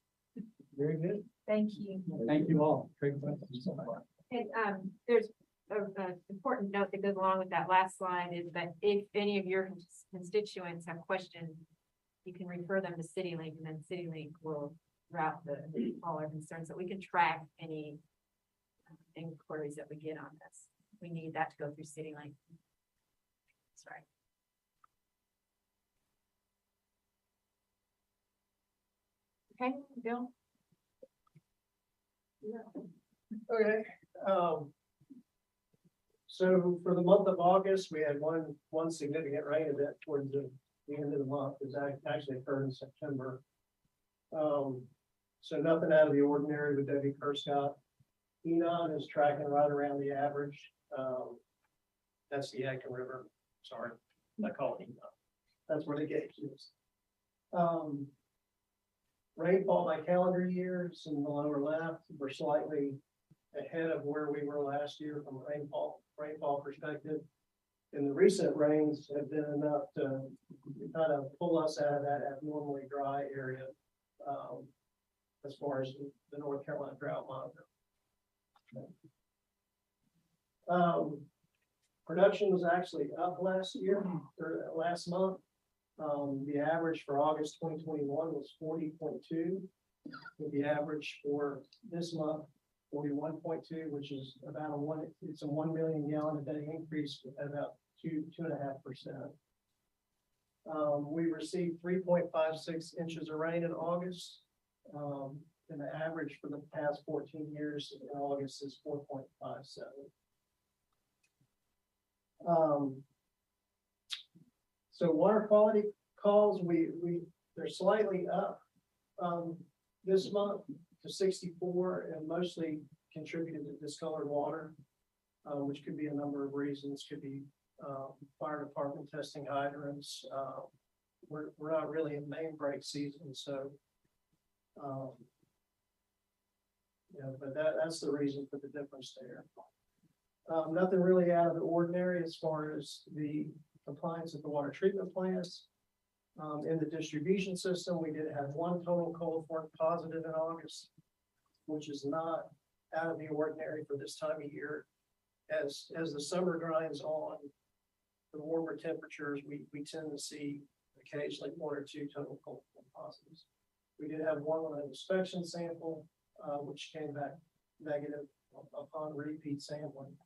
Very good. Thank you. Thank you all. Great questions. And there's important note that goes along with that last slide is that if any of your constituents have questions, you can refer them to CityLink, and then CityLink will route all our concerns, so we can track any inquiries that we get on this. We need that to go through CityLink. That's right. Okay, Bill? Okay, so for the month of August, we had one significant rain event towards the end of the month, is actually occurred in September. So nothing out of the ordinary with W. Scott. Enon is tracking right around the average. That's the Yadkin River, sorry, I call it Enon. That's where the gauge is. Rainfall by calendar years in the lower left, we're slightly ahead of where we were last year from a rainfall perspective. And the recent rains have been enough to kind of pull us out of that abnormally dry area as far as the North Carolina drought monitor. Production was actually up last year or last month. The average for August 2021 was 40.2. With the average for this month, 41.2, which is about it's a 1 million gallon a day increase at about 2.5%. We received 3.56 inches of rain in August. And the average for the past 14 years in August is 4.57. So water quality calls, they're slightly up this month to 64, and mostly contributed to discolored water, which could be a number of reasons. Could be fire department testing hydrants. We're not really in main break season, so but that's the reason for the difference there. Nothing really out of the ordinary as far as the compliance of the water treatment plants. In the distribution system, we did have one total cold form positive in August, which is not out of the ordinary for this time of year. As the summer grinds on, the warmer temperatures, we tend to see occasionally 1 or 2 total cold form positives. We did have one on an inspection sample, which came back negative upon repeat sampling.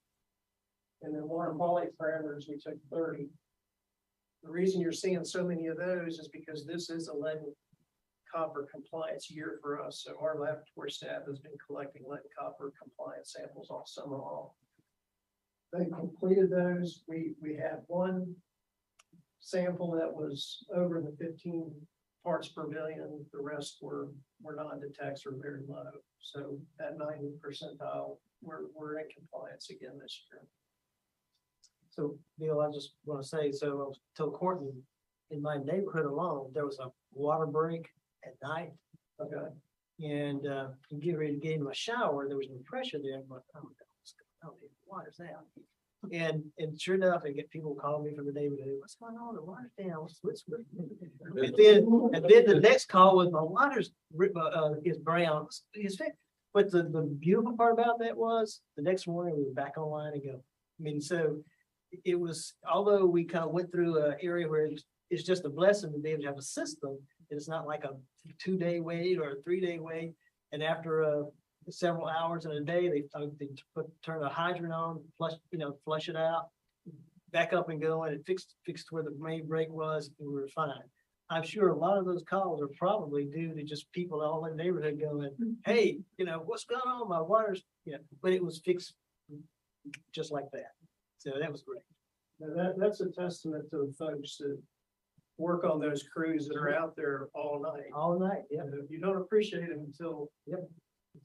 And then water quality parameters, we took 30. The reason you're seeing so many of those is because this is a lead and copper compliance year for us. So our laboratory staff has been collecting lead and copper compliance samples all summer long. They completed those. We had one sample that was over the 15 parts per billion. The rest were non-detects or very low. So at 90 percentile, we're in compliance again this year. So, Bill, I just want to say, so I was told Courtney, in my neighborhood alone, there was a water break at night. Okay. And you get ready to get into a shower, there was no pressure there. I'm like, oh, what's going on? The water's down. And sure enough, I get people calling me from the neighborhood. What's going on? The water's down. And then the next call was my water's is brown. But the beautiful part about that was the next morning we were back online and go. I mean, so it was, although we kind of went through an area where it's just a blessing to be able to have a system. It's not like a 2-day wait or a 3-day wait. And after several hours in a day, they turn a hydrant on, flush it out, back up and go, and it fixed where the main break was, and we were fine. I'm sure a lot of those calls are probably due to just people all in the neighborhood going, hey, what's going on? My water's, but it was fixed just like that. So that was great. Now that's a testament to the folks that work on those crews that are out there all night. All night, yeah. You don't appreciate it until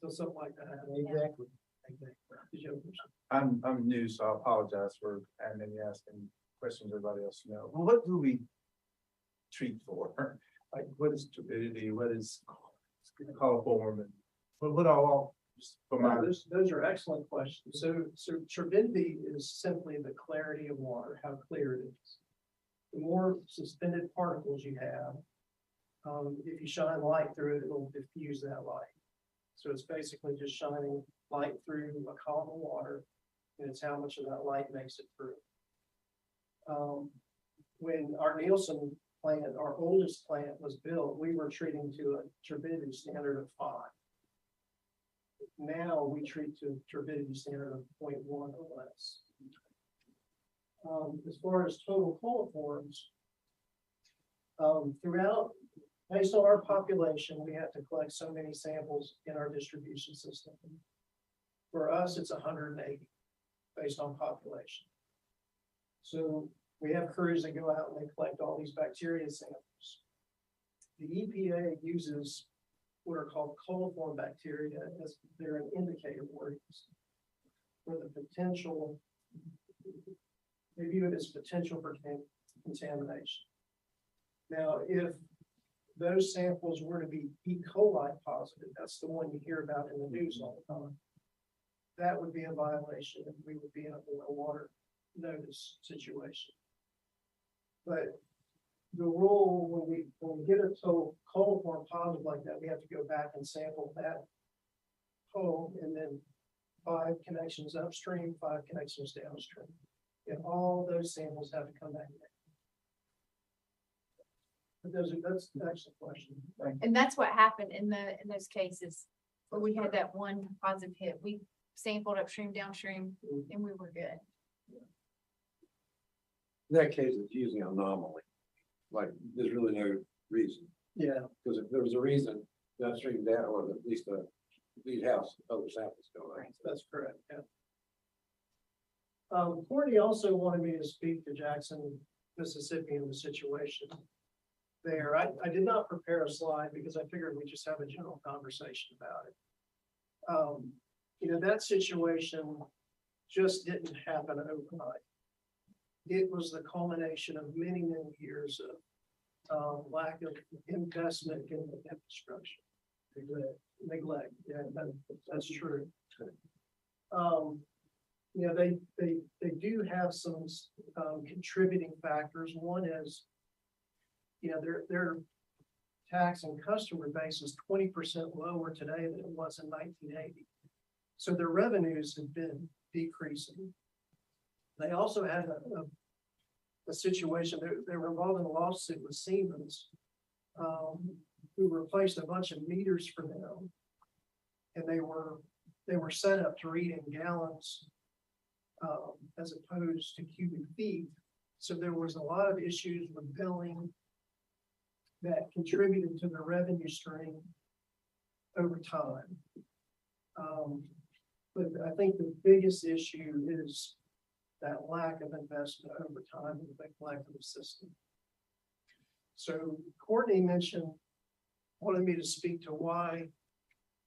something like that happens. Exactly. I'm new, so I apologize for having me asking questions everybody else knows. Well, what do we treat for? Like, what is turbidity? What is coliform? And what all? Those are excellent questions. So turbidity is simply the clarity of water, how clear it is. The more suspended particles you have, if you shine light through it, it'll diffuse that light. So it's basically just shining light through a column of water and it's how much of that light makes it through. When our Nielsen plant, our oldest plant was built, we were treating to a turbidity standard of 5. Now we treat to a turbidity standard of 0.1 or less. As far as total coliforms, throughout, based on our population, we have to collect so many samples in our distribution system. For us, it's 180 based on population. So we have crews that go out and they collect all these bacteria samples. The EPA uses what are called coliform bacteria as they're an indicator words for the potential. They view it as potential for contamination. Now, if those samples were to be E. coli positive, that's the one you hear about in the news all the time, that would be a violation and we would be in a boil water notice situation. But the rule, when we get a total coliform positive like that, we have to go back and sample that home and then 5 connections upstream, 5 connections downstream. And all those samples have to come back in. But that's the question. And that's what happened in those cases where we had that one positive hit. We sampled upstream, downstream, and we were good. In that case, it's using an anomaly. Like, there's really no reason. Yeah. Because if there was a reason, the upstream down, or at least the lead house, other samples go right. That's correct, yeah. Courtney also wanted me to speak to Jackson, Mississippi in the situation there. I did not prepare a slide because I figured we'd just have a general conversation about it. You know, that situation just didn't happen overnight. It was the culmination of many, many years of lack of investment in the infrastructure. Neglect. Yeah, that's true. You know, they do have some contributing factors. One is, you know, their tax and customer base is 20% lower today than it was in 1980. So their revenues have been decreasing. They also had a situation, they were involved in a lawsuit with Siemens, who replaced a bunch of meters for them. And they were set up to read in gallons as opposed to cubic feet. So there was a lot of issues with billing that contributed to the revenue stream over time. But I think the biggest issue is that lack of investment over time in the neglect of the system. So Courtney wanted me to speak to why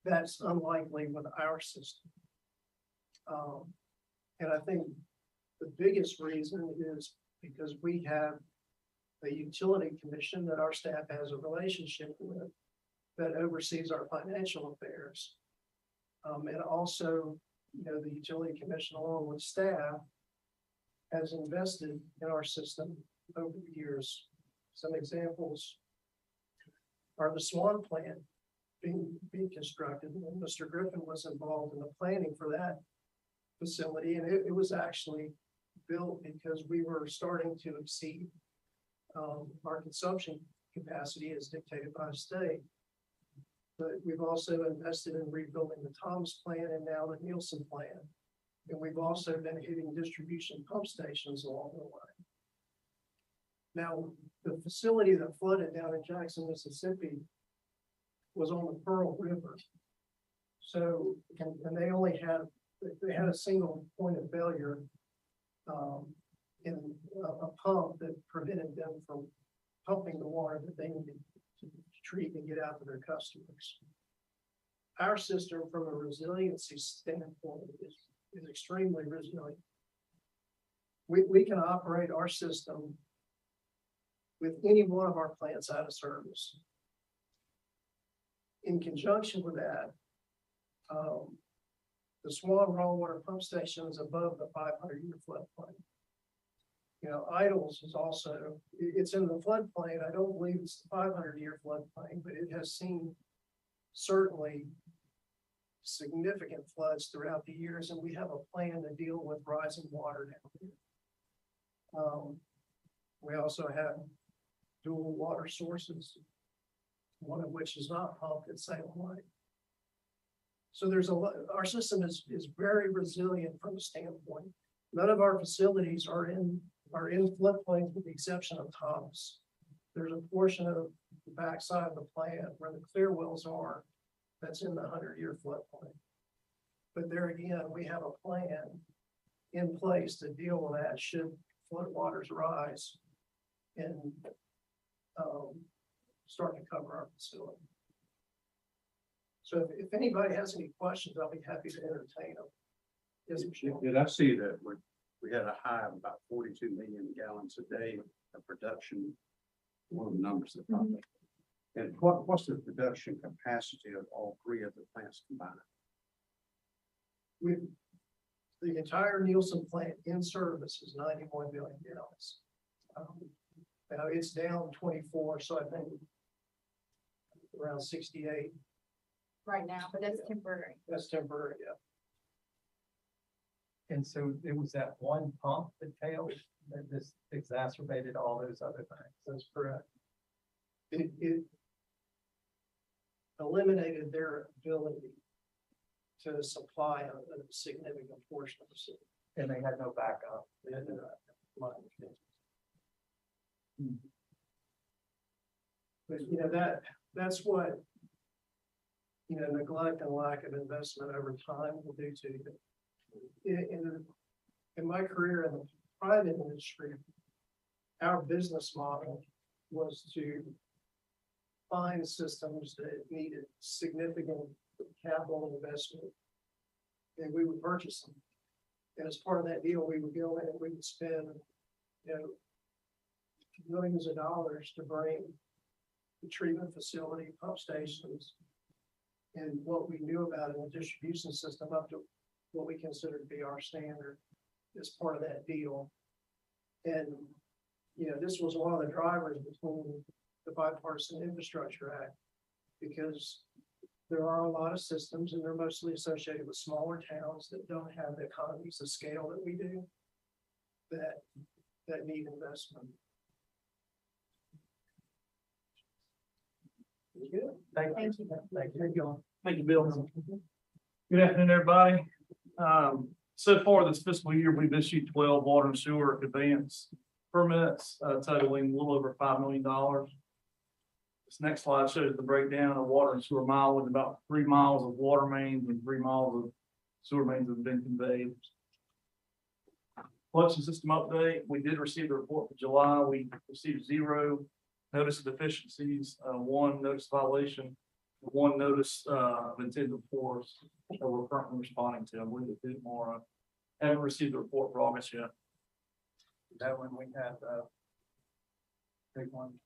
that's unlikely with our system. And I think the biggest reason is because we have a utility commission that our staff has a relationship with that oversees our financial affairs. And also, you know, the utility commission along with staff has invested in our system over the years. Some examples are the Swan plant being constructed. And Mr. Griffin was involved in the planning for that facility, and it was actually built because we were starting to exceed our consumption capacity as dictated by the state. But we've also invested in rebuilding the Tom's plant and now the Nielsen plant. And we've also been hitting distribution pump stations along the way. Now, the facility that flooded down in Jackson, Mississippi was on the Pearl River. So, and they had a single point of failure in a pump that prevented them from pumping the water that they needed to treat and get out to their customers. Our system, from a resiliency standpoint, is extremely resilient. We can operate our system with any one of our plants out of service. In conjunction with that, the Swan raw water pump station is above the 500-year floodplain. You know, Idols is also, it's in the floodplain. I don't believe it's the 500-year floodplain, but it has seen certainly significant floods throughout the years, and we have a plan to deal with rising water down here. We also have dual water sources, one of which is not pumped at Salem Lake. So there's a lot, our system is very resilient from a standpoint. None of our facilities are in floodplains with the exception of Thomas. There's a portion of the backside of the plant where the clear wells are, that's in the 100-year floodplain. But there again, we have a plan in place to deal with that should floodwaters rise and start to cover our facility. So if anybody has any questions, I'll be happy to entertain them. Yes, Michelle? Did I see that we had a high of about 42 million gallons a day of production? One of the numbers that popped up. And what's the production capacity of all three of the plants combined? The entire Nielsen plant in service is 91 million gallons. Now it's down 24, so I think around 68. Right now, but that's temporary. That's temporary, yeah. And so it was that one pump that failed that this exacerbated all those other things. That's correct. It eliminated their ability to supply a significant portion of the city. And they had no backup. They had no backup. But you know, that's what, you know, neglect and lack of investment over time will do to you. In my career in the private industry, our business model was to find systems that needed significant capital investment, and we would purchase them. And as part of that deal, we would go in and we would spend, you know, millions of dollars to bring the treatment facility, pump stations, and what we knew about in the distribution system up to what we consider to be our standard as part of that deal. And, you know, this was one of the drivers between the Bipartisan Infrastructure Act, because there are a lot of systems and they're mostly associated with smaller towns that don't have the economies of scale that we do that need investment. Good. Thank Thank you. you. Thank you. Thank you, Bill. Good afternoon, everybody. So far this fiscal year, we've issued 12 water and sewer advance permits, totaling a little over $5 million. This next slide shows the breakdown of water and sewer mileage. About 3 miles of water mains and 3 miles of sewer mains have been conveyed. Collection system update. We did receive the report for July. We received 0 notice of deficiencies, 1 notice violation, 1 notice of intended force that we're currently responding to. I believe it's due tomorrow. Haven't received the report for August yet. That one we had big one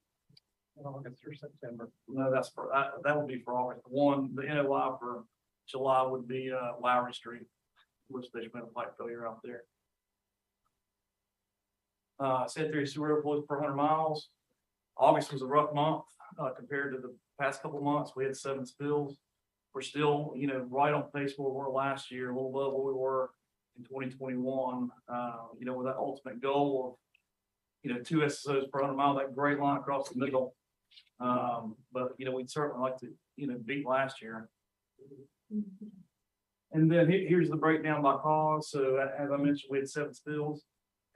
in August or September. No, that's for that would be for August. The NOI for July would be Lowry Street, which there's been a pipe failure out there. Sanitary sewer overflows per 100 miles. August was a rough month compared to the past couple months. We had 7 spills. We're still, you know, right on pace where we were last year, a little above where we were in 2021. You know, with that ultimate goal of, you know, 2 SSOs per 100 mile, that gray line across the middle. But you know, we'd certainly like to, you know, beat last year. And then here's the breakdown by cause. So as I mentioned, we had 7 spills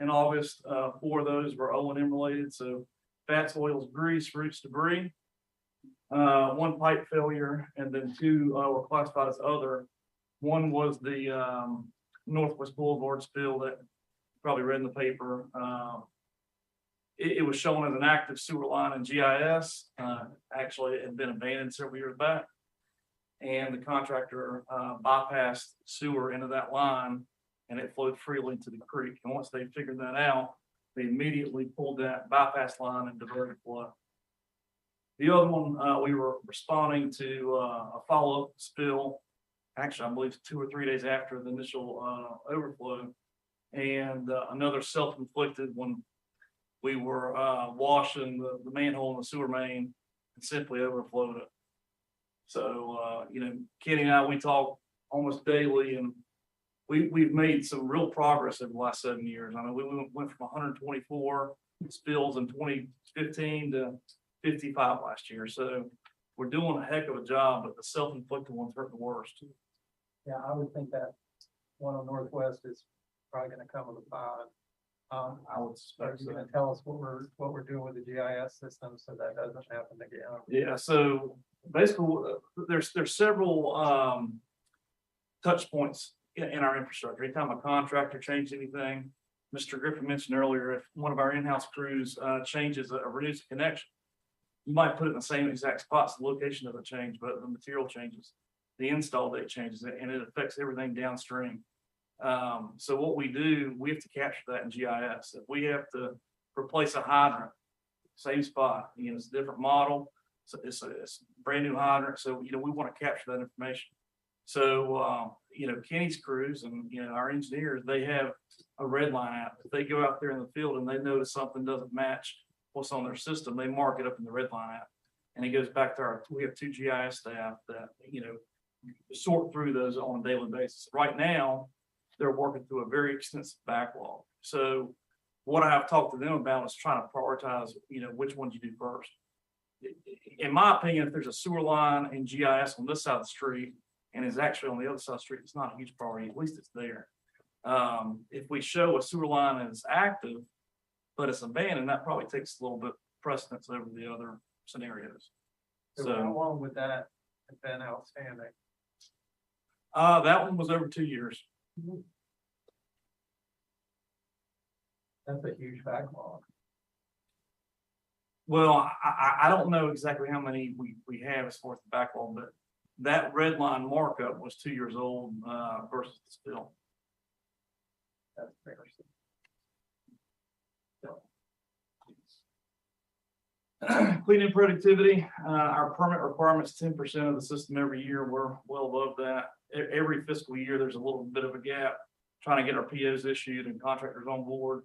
in August. 4 of those were O&M related. So fats, oils, grease, roots, debris. 1 pipe failure, and then 2 were classified as other. One was the Northwest Boulevard spill that you probably read in the paper. It was shown as an active sewer line in GIS. Actually, it had been abandoned several years back, and the contractor bypassed sewer into that line, and it flowed freely to the creek. And once they figured that out, they immediately pulled that bypass line and diverted flow. The other one, we were responding to a follow-up spill, actually, I believe 2 or 3 days after the initial overflow, and another self-inflicted when we were washing the manhole in the sewer main and simply overflowed it. So, you know, Kenny and I, we talked almost daily, and we've made some real progress over the last 7 years. I mean, we went from 124 spills in 2015 to 55 last year. So we're doing a heck of a job, but the self-inflicted ones hurt the worst. Yeah, I would think that one on Northwest is probably gonna come with a 5. I would Are suspect you so. gonna tell us what we're doing with the GIS system so that doesn't happen again? Yeah, so basically, there's several touch points in our infrastructure. Anytime a contractor changes anything, Mr. Griffin mentioned earlier, if one of our in-house crews changes or renews a connection, you might put it in the same exact spots, the location doesn't change, but the material changes, the install date changes, and it affects everything downstream. So what we do, we have to capture that in GIS. If we have to replace a hydrant, same spot, you know, it's a different model. So it's a brand new hydrant. So, you know, we want to capture that information. So, you know, Kenny's crews and, you know, our engineers, they have a red line app. If they go out there in the field and they notice something doesn't match what's on their system, they mark it up in the red line app. And it goes back to we have 2 GIS staff that, you know, sort through those on a daily basis. Right now, they're working through a very extensive backlog. So what I have talked to them about is trying to prioritize, you know, which ones you do first. In my opinion, if there's a sewer line in GIS on this side of the street and is actually on the other side of the street, it's not a huge priority, at least it's there. If we show a sewer line is active, but it's abandoned, that probably takes a little bit precedence over the other scenarios. So how long would that have been outstanding? That one was over 2 years. That's a huge backlog. Well, I don't know exactly how many we have as far as the backlog, but that red line markup was 2 years old versus the spill. That's fair. Cleaning productivity, our permit requirements 10% of the system every year. We're well above that. Every fiscal year, there's a little bit of a gap trying to get our POs issued and contractors on board.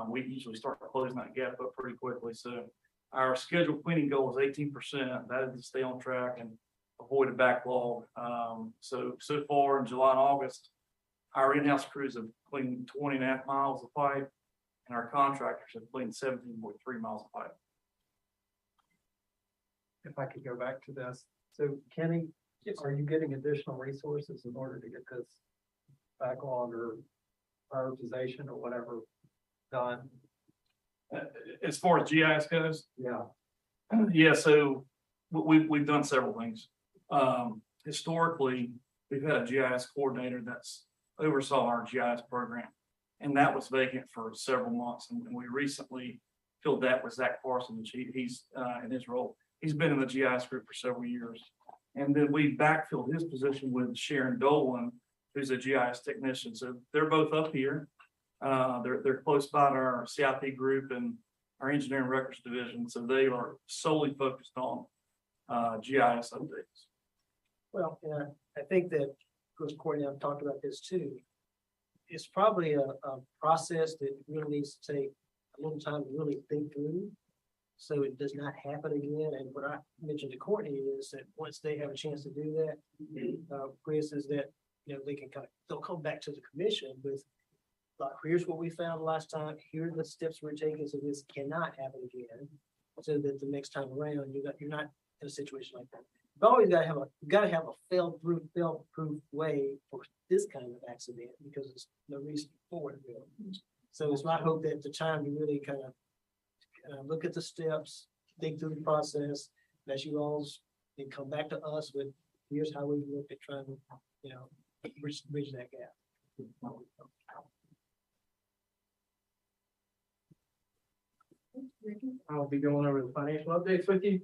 We usually start closing that gap up pretty quickly. So our scheduled cleaning goal is 18%. That is to stay on track and avoid a backlog. So far in July and August, our in-house crews have cleaned 20.5 miles of pipe, and our contractors have cleaned 17.3 miles of pipe. If I could go back to this, so Kenny, are you getting additional resources in order to get this backlog or prioritization or whatever done? As far as GIS goes, Yeah. yeah, so we've done several things. Historically, we've had a GIS coordinator that's oversaw our GIS program, and that was vacant for several months. And we recently filled that with Zach Parsons. He's in his role. He's been in the GIS group for several years. And then we backfilled his position with Sharon Dolan, who's a GIS technician. So they're both up here. They're close by our CIP group and our engineering records division. So they are solely focused on GIS updates. Well, yeah, I think that, of course, Courtney, I've talked about this too. It's probably a process that really needs to take a little time to really think through, so it does not happen again. And what I mentioned to Courtney is that once they have a chance to do that, Chris, is that, you know, they'll come back to the commission with, like, here's what we found last time, here are the steps we're taking, so this cannot happen again. So that the next time around, you're not in a situation like that. You've always got to have a fail-proof way for this kind of accident, because there's no reason for it really. So it's my hope that the time to really kind of look at the steps, think through the process, that you all then come back to us with, here's how we look at trying to, you know, bridge that gap. I'll be going over the financial updates with you.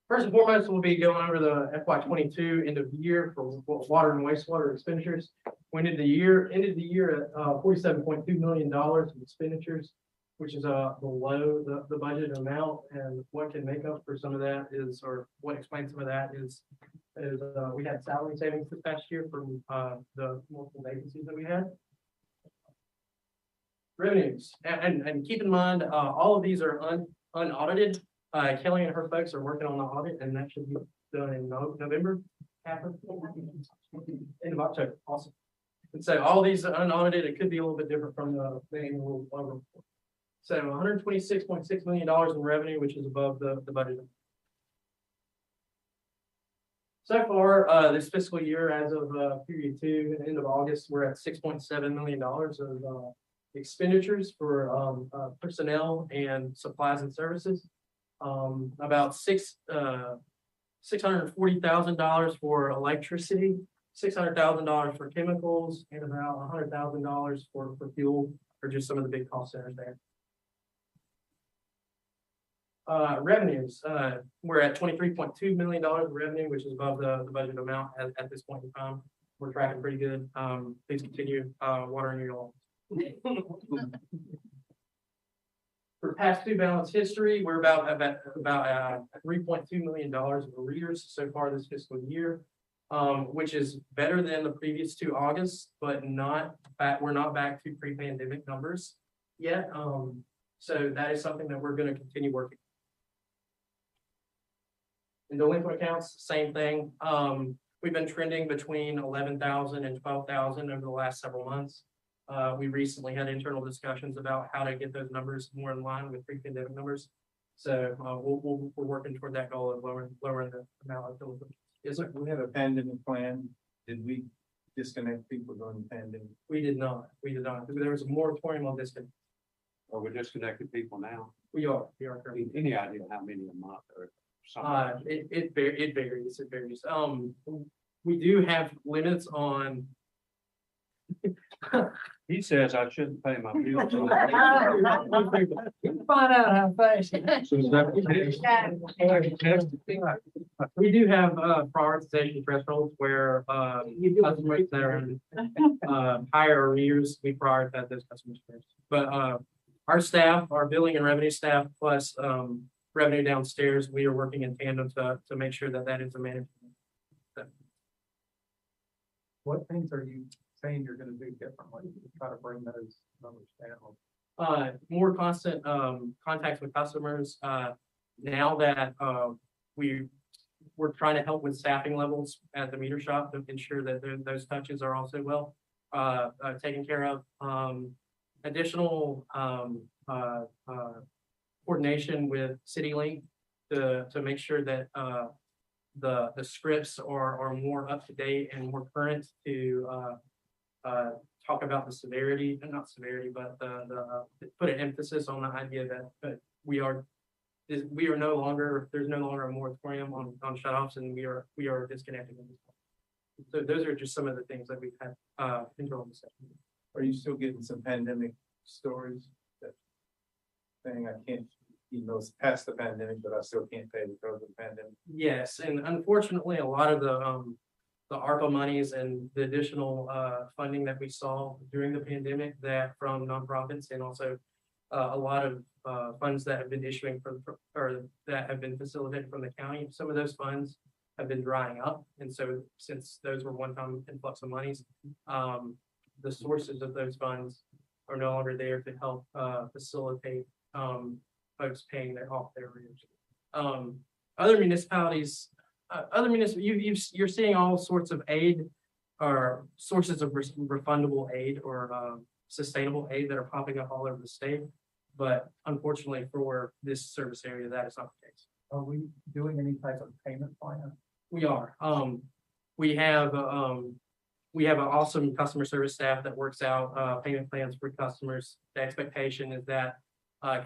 First and foremost, we'll be going over the FY 22 end of year for water and wastewater expenditures. We ended the year at $47.2 million in expenditures, which is below the budget amount. And what can make up for some of that is, or what explains some of that is we had salary savings this past year from the multiple vacancies that we had. Revenues, and keep in mind, all of these are unaudited. Kelly and her folks are working on the audit, and that should be done in November. End of October, awesome. And so all these unaudited, it could be a little bit different from the annual report. So $126.6 million in revenue, which is above the budget. So far, this fiscal year, as of period 2, and end of August, we're at $6.7 million of expenditures for personnel and supplies and services. About $640,000 for electricity, $600,000 for chemicals, and about $100,000 for fuel, or just some of the big cost centers there. Revenues, we're at $23.2 million of revenue, which is above the budget amount at this point in time. We're tracking pretty good. Please continue watering your lawn. For past due balance history, we're about $3.2 million of arrears so far this fiscal year, which is better than the previous 2 Augusts, but not back. We're not back to pre-pandemic numbers yet. So that is something that we're going to continue working. In delinquent accounts, same thing. We've been trending between 11,000 and 12,000 over the last several months. We recently had internal discussions about how to get those numbers more in line with pre-pandemic numbers. So we're working toward that goal of lowering the amount of delinquent. Yes, sir. We have a pandemic plan. Did we disconnect people during the pandemic? We did not. We did not. There was a moratorium on disconnect. Or we're disconnected people now? We are. currently. Any idea how many a month or something? It varies. It varies. We do have limits on. He says I shouldn't pay my bills. Find out how fast. We do have prioritization thresholds where customers that are in higher arrears, we prioritize those customers first. But our staff, our billing and revenue staff, plus revenue downstairs, we are working in tandem to make sure that is a management. What things are you saying you're gonna do differently to try to bring those numbers down? More constant contacts with customers. Now that we're trying to help with staffing levels at the meter shop to ensure that those touches are also well taken care of. Additional coordination with CityLink to make sure that the scripts are more up to date and more current to talk about the severity, not severity, but put an emphasis on the idea that we are no longer, there's no longer a moratorium on shutoffs, and we are disconnecting them. So those are just some of the things that we've had internal discussion. Are you still getting some pandemic stories that saying I can't, it's past the pandemic, but I still can't pay because of the pandemic? Yes, and unfortunately, a lot of the ARPA monies and the additional funding that we saw during the pandemic, that from nonprofits, and also a lot of funds that have been issuing or that have been facilitated from the county, some of those funds have been drying up. And so since those were one-time influx of monies, the sources of those funds are no longer there to help facilitate folks paying off their arrears. Other municipalities, you're seeing all sorts of aid or sources of refundable aid or sustainable aid that are popping up all over the state. But unfortunately for this service area, that is not the case. Are we doing any type of payment plan? We are. We have an awesome customer service staff that works out payment plans for customers. The expectation is that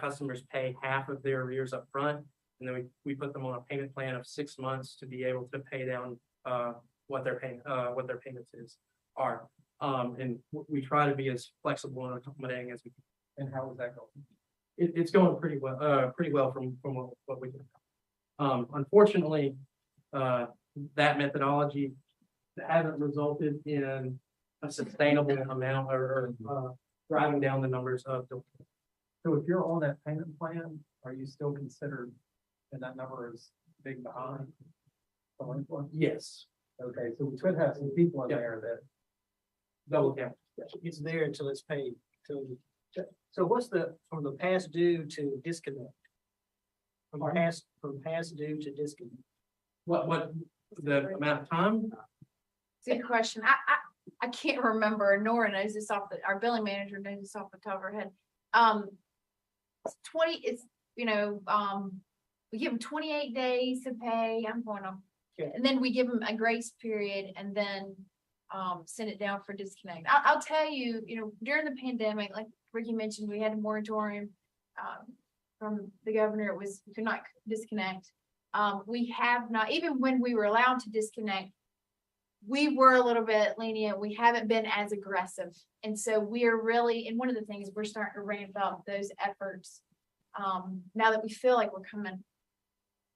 customers pay half of their arrears up front, and then we put them on a payment plan of 6 months to be able to pay down what their payments are. And we try to be as flexible and accommodating as we can. And how is that going? It's going pretty well from what we do. Unfortunately, that methodology hasn't resulted in a sustainable amount or driving down the numbers of. So if you're on that payment plan, are you still considered, and that number is big behind? Yes. Okay, so we could have some people in there that Double count. It's there until it's paid. So what's from the past due to disconnect? From past due to disconnect. What the amount of time? Good question. I can't remember. Nora knows this our billing manager knows this off the top of her head. 20 is, we give them 28 days to pay. I'm going on. Okay. And then we give them a grace period and then send it down for disconnect. I'll tell you, during the pandemic, like Ricky mentioned, we had a moratorium from the governor. It was, you could not disconnect. We have not, even when we were allowed to disconnect, we were a little bit lenient. We haven't been as aggressive. And so we are really, and one of the things we're starting to ramp up those efforts. Now that we feel like we're coming,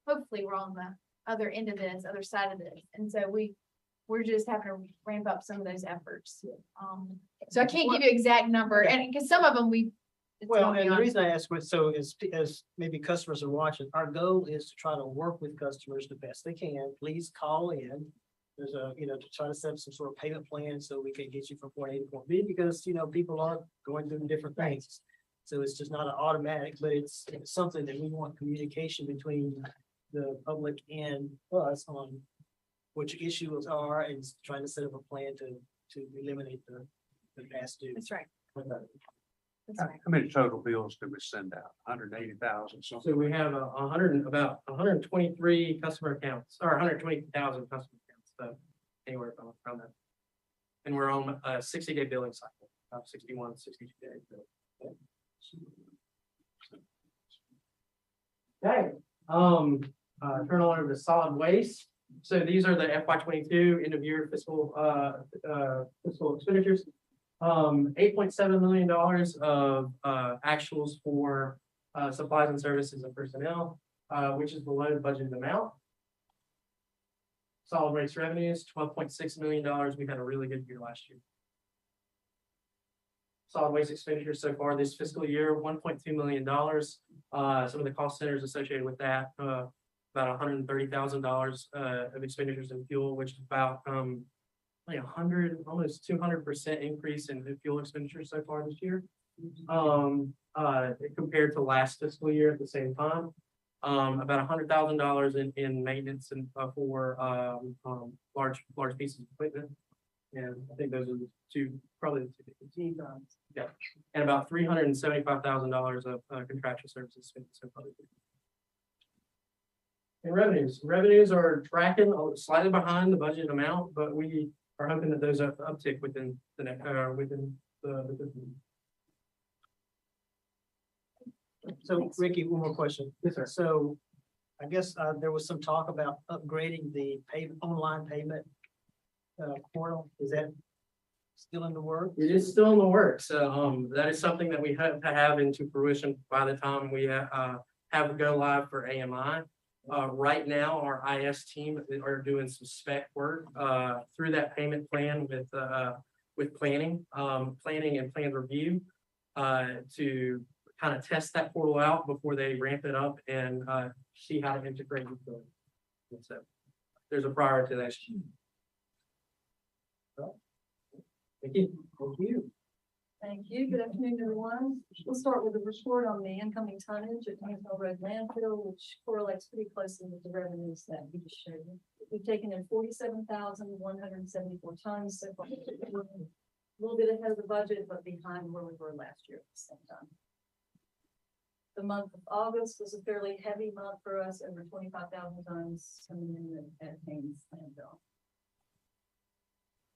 hopefully we're on the other end of this, other side of this. And so we're just having to ramp up some of those efforts. So I can't give you an exact number, and because some of them Well, and the reason I ask was, so is, as maybe customers are watching, our goal is to try to work with customers the best they can. Please call in. There's to try to set up some sort of payment plan so we can get you from point A to point B, because, people are going through different things. So it's just not an automatic, but it's something that we want communication between the public and us on which issues are, and trying to set up a plan to eliminate the past due. That's right. That's How right. many total bills do we send out? 180,000 So something? we have about 123 customer accounts, or 120,000 customer accounts, so anywhere from that. And we're on a 60-day billing cycle, about 61, 62 days. Okay, turn on over to solid waste. So these are the FY22 end of year fiscal expenditures. $8.7 million of actuals for supplies and services and personnel, which is below the budgeted amount. Solid waste revenues, $12.6 million. We had a really good year last year. Solid waste expenditures so far this fiscal year, $1.2 million. Some of the cost centers associated with that, about $130,000 of expenditures in fuel, which is about like 100, almost 200% increase in fuel expenditures so far this year, compared to last fiscal year at the same time. About $100,000 in maintenance and for large pieces of equipment, and I think those are the two, probably the two. Yeah, and about $375,000 of contractual services spent so far. And revenues are tracking slightly behind the budget amount, but we are hoping that those uptick within the So Ricky, one more question. Yes, sir. So I guess there was some talk about upgrading the online payment portal. Is that still in the works? It is still in the works. That is something that we hope to have into fruition by the time we have a go live for AMI. Right now, our IS team are doing some spec work through that payment plan with planning and plan review to kind of test that portal out before they ramp it up and see how to integrate with it. So there's a prioritization. Thank you. Thank you. Thank you. Good afternoon, everyone. We'll start with a report on the incoming tonnage at Tonsville Road Landfill, which correlates pretty closely with the revenues that we just showed you. We've taken in 47,174 tons so far. A little bit ahead of the budget, but behind where we were last year at the same time. The month of August was a fairly heavy month for us, over 25,000 tons coming in at Haynes Landfill.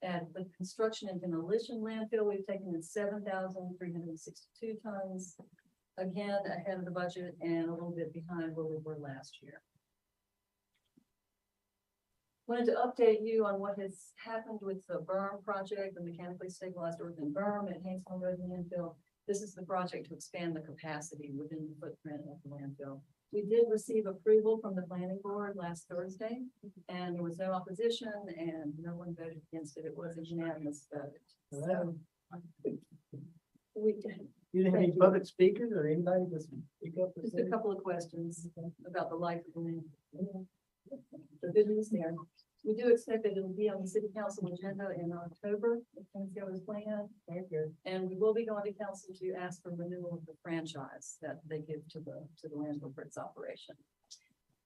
At the construction and demolition landfill, we've taken in 7,362 tons, again ahead of the budget and a little bit behind where we were last year. Wanted to update you on what has happened with the berm project, the mechanically stabilized earthen berm at Haynesville Road Landfill. This is the project to expand the capacity within the footprint of the landfill. We did receive approval from the planning board last Thursday, and there was no opposition and no one voted against it. It was a unanimous vote. So we You didn't have any public speakers or anybody to speak up? just a couple of questions about the life of the landfill. The good news there. We do expect that it'll be on the city council agenda in October, if things go as planned. And we will be going to council to ask for renewal of the franchise that they give to the landfill for its operation.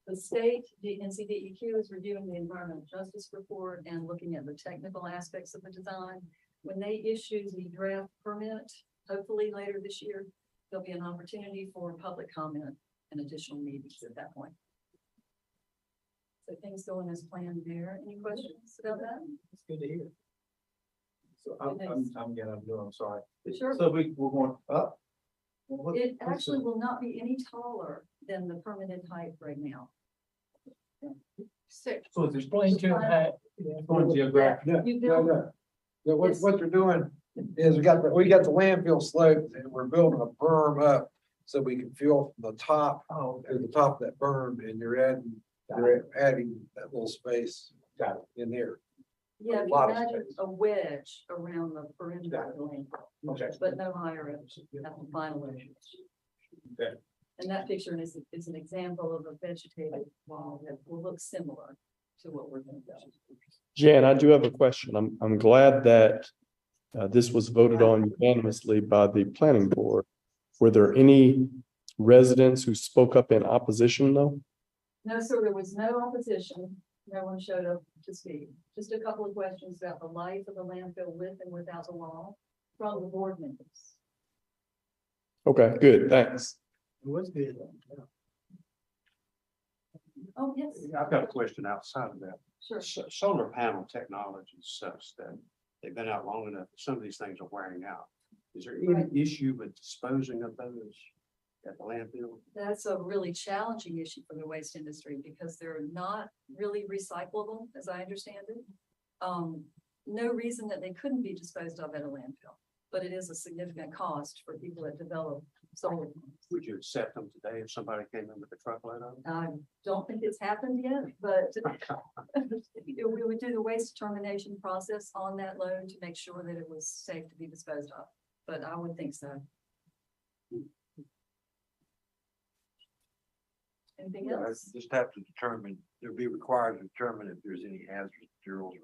The state, the NCDEQ is reviewing the environmental justice report and looking at the technical aspects of the design. When they issue the draft permit, hopefully later this year, there'll be an opportunity for public comment and additional meetings at that point. So things going as planned there. Any questions about that? It's good to hear. So I'm sorry. Sure. So we're going up? Well, It actually will not be any taller than the permitted height right now. So So it's explain to them how. Going geographic. You build- Yeah, Yes. what they're doing is we got the landfill slope and we're building a berm up so we can fill from the top to the top of that berm and you're adding that little space in there. Yeah, if you Lot of imagine space. a wedge around the perimeter of the lane, Okay. but no higher at the final edge. Okay. And that picture is an example of a vegetated wall that will look similar to what we're going to do. Jan, I do have a question. I'm glad that this was voted on unanimously by the planning board. Were there any residents who spoke up in opposition though? No, sir, there was no opposition. No one showed up to speak. Just a couple of questions about the life of the landfill with and without the wall from the board members. Okay, good, thanks. It was good. Oh, yes, I've got a question outside of that. sure. Solar panel technology is such that they've been out long enough, some of these things are wearing out. Is there any Right. issue with disposing of those at the landfill? That's a really challenging issue for the waste industry because they're not really recyclable, as I understand it. No reason that they couldn't be disposed of at a landfill, but it is a significant cost for people that develop solar panels. Would you accept them today if somebody came in with a truckload of them? I don't think it's happened yet, but we would do the waste determination process on that load to make sure that it was safe to be disposed of, but I would think so. Anything else? Just have to determine, they'll be required to determine if there's any hazardous materials or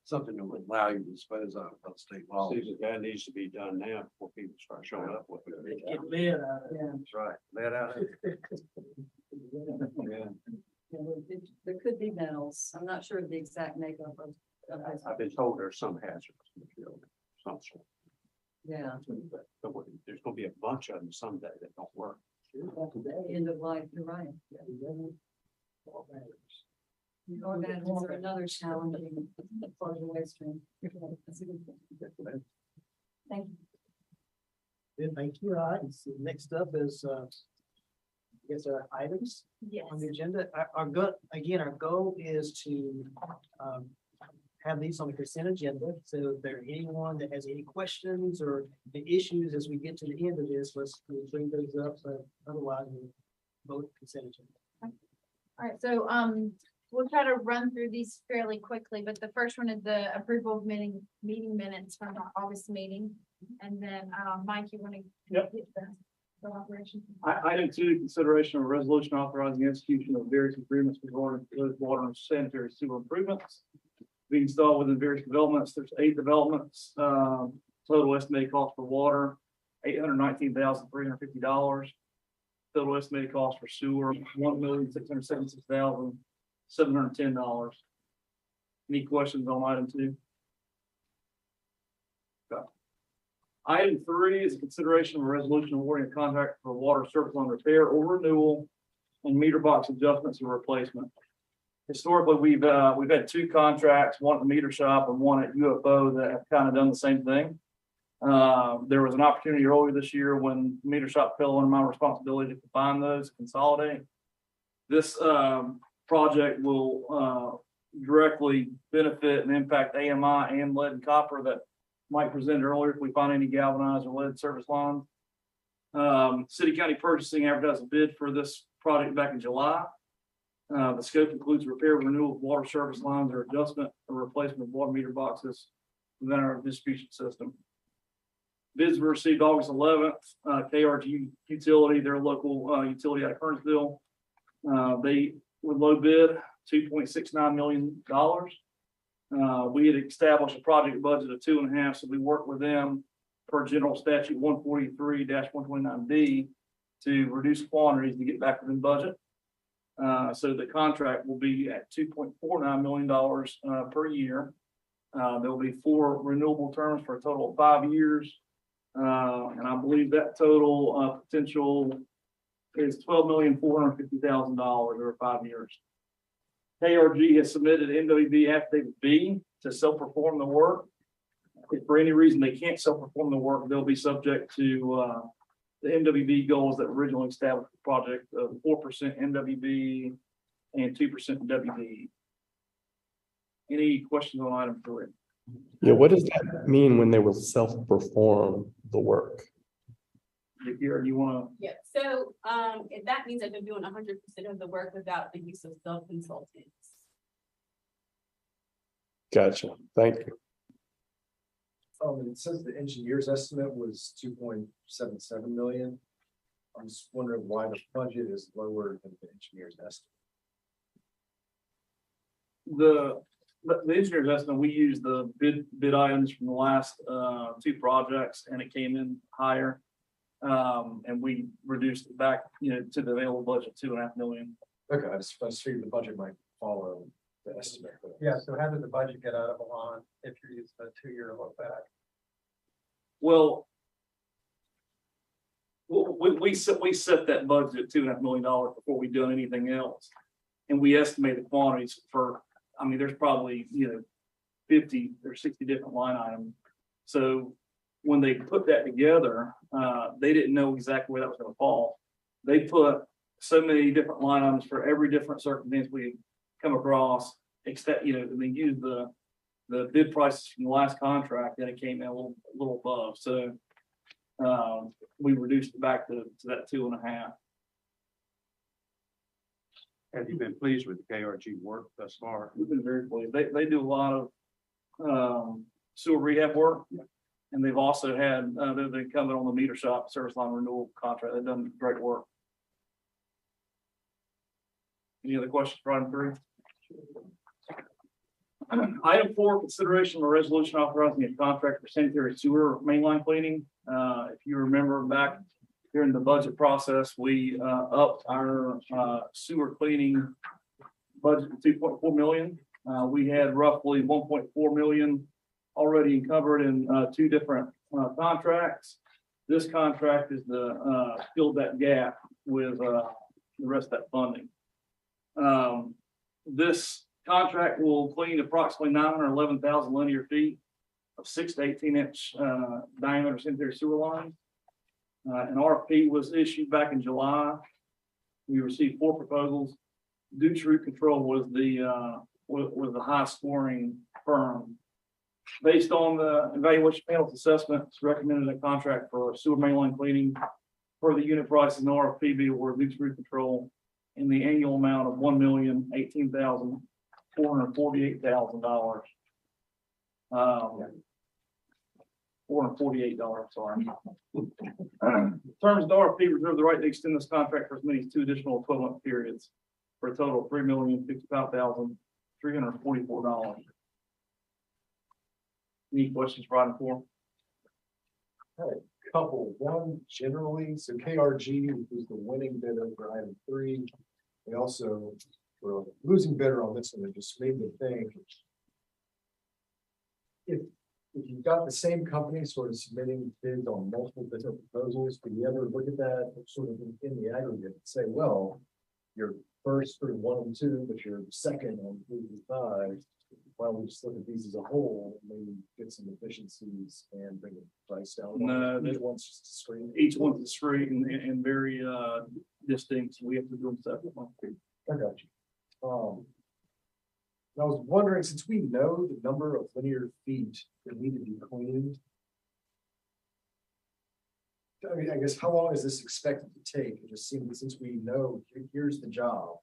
something that would allow you to dispose of state law. See, that needs to be done now before people start showing up with it. Get lead out of it. Yeah. That's right. Let out. Yeah, there could be metals. I'm not sure of the exact makeup of those. I've been told there's some hazardous material, some sort. Yeah, But there's gonna be a bunch of them someday that don't work. end of life, you're right. Or batteries are another challenging part of the waste stream. That's a good thing. Thank you. Good, thank you. All right, so next up is, I guess our items yes. on the agenda. Our goal is to, have these on the consent agenda. So if there anyone that has any questions or the issues as we get to the end of this, let's bring those up. So otherwise we'll vote consent agenda. All right, so we'll try to run through these fairly quickly, but the first one is the approval of meeting minutes from our August meeting. And then Mike, you want to? Yep. Get the operation? Item 2, consideration of a resolution authorizing execution of various agreements regarding water and sanitary sewer improvements being installed within various developments. There's 8 developments. Total estimated cost for water, $819,350. Total estimated cost for sewer, $1,676,710. Any questions on item 2? Okay. Item 3 is a consideration of a resolution awarding a contract for water service line repair or renewal and meter box adjustments and replacement. Historically, we've had 2 contracts, one at the meter shop and one at UFO that have kind of done the same thing. There was an opportunity earlier this year when the meter shop fell under my responsibility to combine those, consolidate. This project will directly benefit and impact AMI and lead and copper that Mike presented earlier if we find any galvanized or lead service lines. City County Purchasing advertised a bid for this project back in July. The scope includes repair, renewal of water service lines or adjustment or replacement of water meter boxes within our distribution system. Bids were received August 11th. KRG Utility, their local utility out of Kernsville. They were low bid, $2.69 million. We had established a project budget of 2.5, so we worked with them per general statute 143-129B to reduce quantities to get back within budget. So the contract will be at $2.49 million per year. There will be 4 renewable terms for a total of 5 years. And I believe that total potential is $12,450,000 over 5 years. KRG has submitted NWB affidavit B to self-perform the work. If for any reason they can't self-perform the work, they'll be subject to the NWB goals that originally established the project of 4% NWB and 2% WB. Any questions on item 3? Yeah, what does that mean when they will self-perform the work? Here, do you want Yeah, so if that means that they're doing 100% of the work without the use of self-consultants. Gotcha, thank you. It says the engineer's estimate was 2.77 million. I'm just wondering why the budget is lower than the engineer's estimate. the engineer's estimate? We used the bid items from the last 2 projects, and it came in higher. And we reduced it back, to the available budget, $2.5 million. Okay, I just figured the budget might follow the estimate. Yeah, so how did the budget get out of line if you're using a 2-year look back? Well, we set that budget at $2.5 million before we done anything else, and we estimate the quantities for. I mean, there's probably 50 or 60 different line items. So when they put that together, they didn't know exactly where that was going to fall. They put so many different line items for every different circumstance we come across, except and they used the bid prices from the last contract, and it came in a little above. So we reduced it back to that 2.5. Have you been pleased with the KRG work thus far? We've been very pleased. They do a lot of sewer rehab work, and they've also had they've been coming on the meter shop service line renewal contract. They've done great work. Any other questions for item 3? Item 4, consideration of a resolution authorizing a contract for sanitary sewer mainline cleaning. If you remember back during the budget process, we upped our sewer cleaning budget to $2.4 million. We had roughly $1.4 million already encumbered in 2 different contracts. This contract is to fill that gap with the rest of that funding. This contract will clean approximately 911,000 linear feet of 6 to 18-inch diameter sanitary sewer lines. An RFP was issued back in July. We received 4 proposals. Dutch Root Control was the high scoring firm. Based on the evaluation panel's assessments, recommended a contract for sewer mainline cleaning for the unit prices and RFP be awarded Dutch Root Control in the annual amount of $1,018,448,000. $448, sorry. Terms of the RFP reserve the right to extend this contract for as many as 2 additional equivalent periods for a total of $3,055,344. Any questions for item 4? Couple. One, generally, so KRG was the winning bidder for item 3. They also were a losing bidder on this one. It just made me think, if you've got the same company sort of submitting bids on multiple different proposals, could you ever look at that sort of in the aggregate and say, well, you're first for 1 and 2, but you're second on 3 and 5. Why don't we just look at these as a whole and maybe get some efficiencies and bring the price down? No, each one's just discrete. Each one's discrete and very distinct. So we have to do them separately. I got you. I was wondering, since we know the number of linear feet that need to be cleaned, I mean, I guess how long is this expected to take? It just seems, since we know here's the job,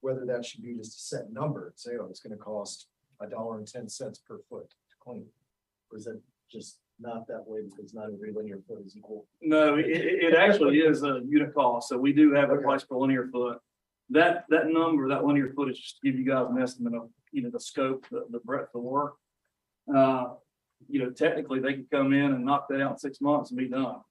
whether that should be just a set number and say, oh, it's going to cost $1.10 per foot to clean, or is it just not that way because not every linear foot is equal? No, it actually is a unit cost. So we do have a price per linear foot. That number, that linear foot, is just to give you guys an estimate of the scope, the breadth of the work. Technically they could come in and knock that out in 6 months and be done.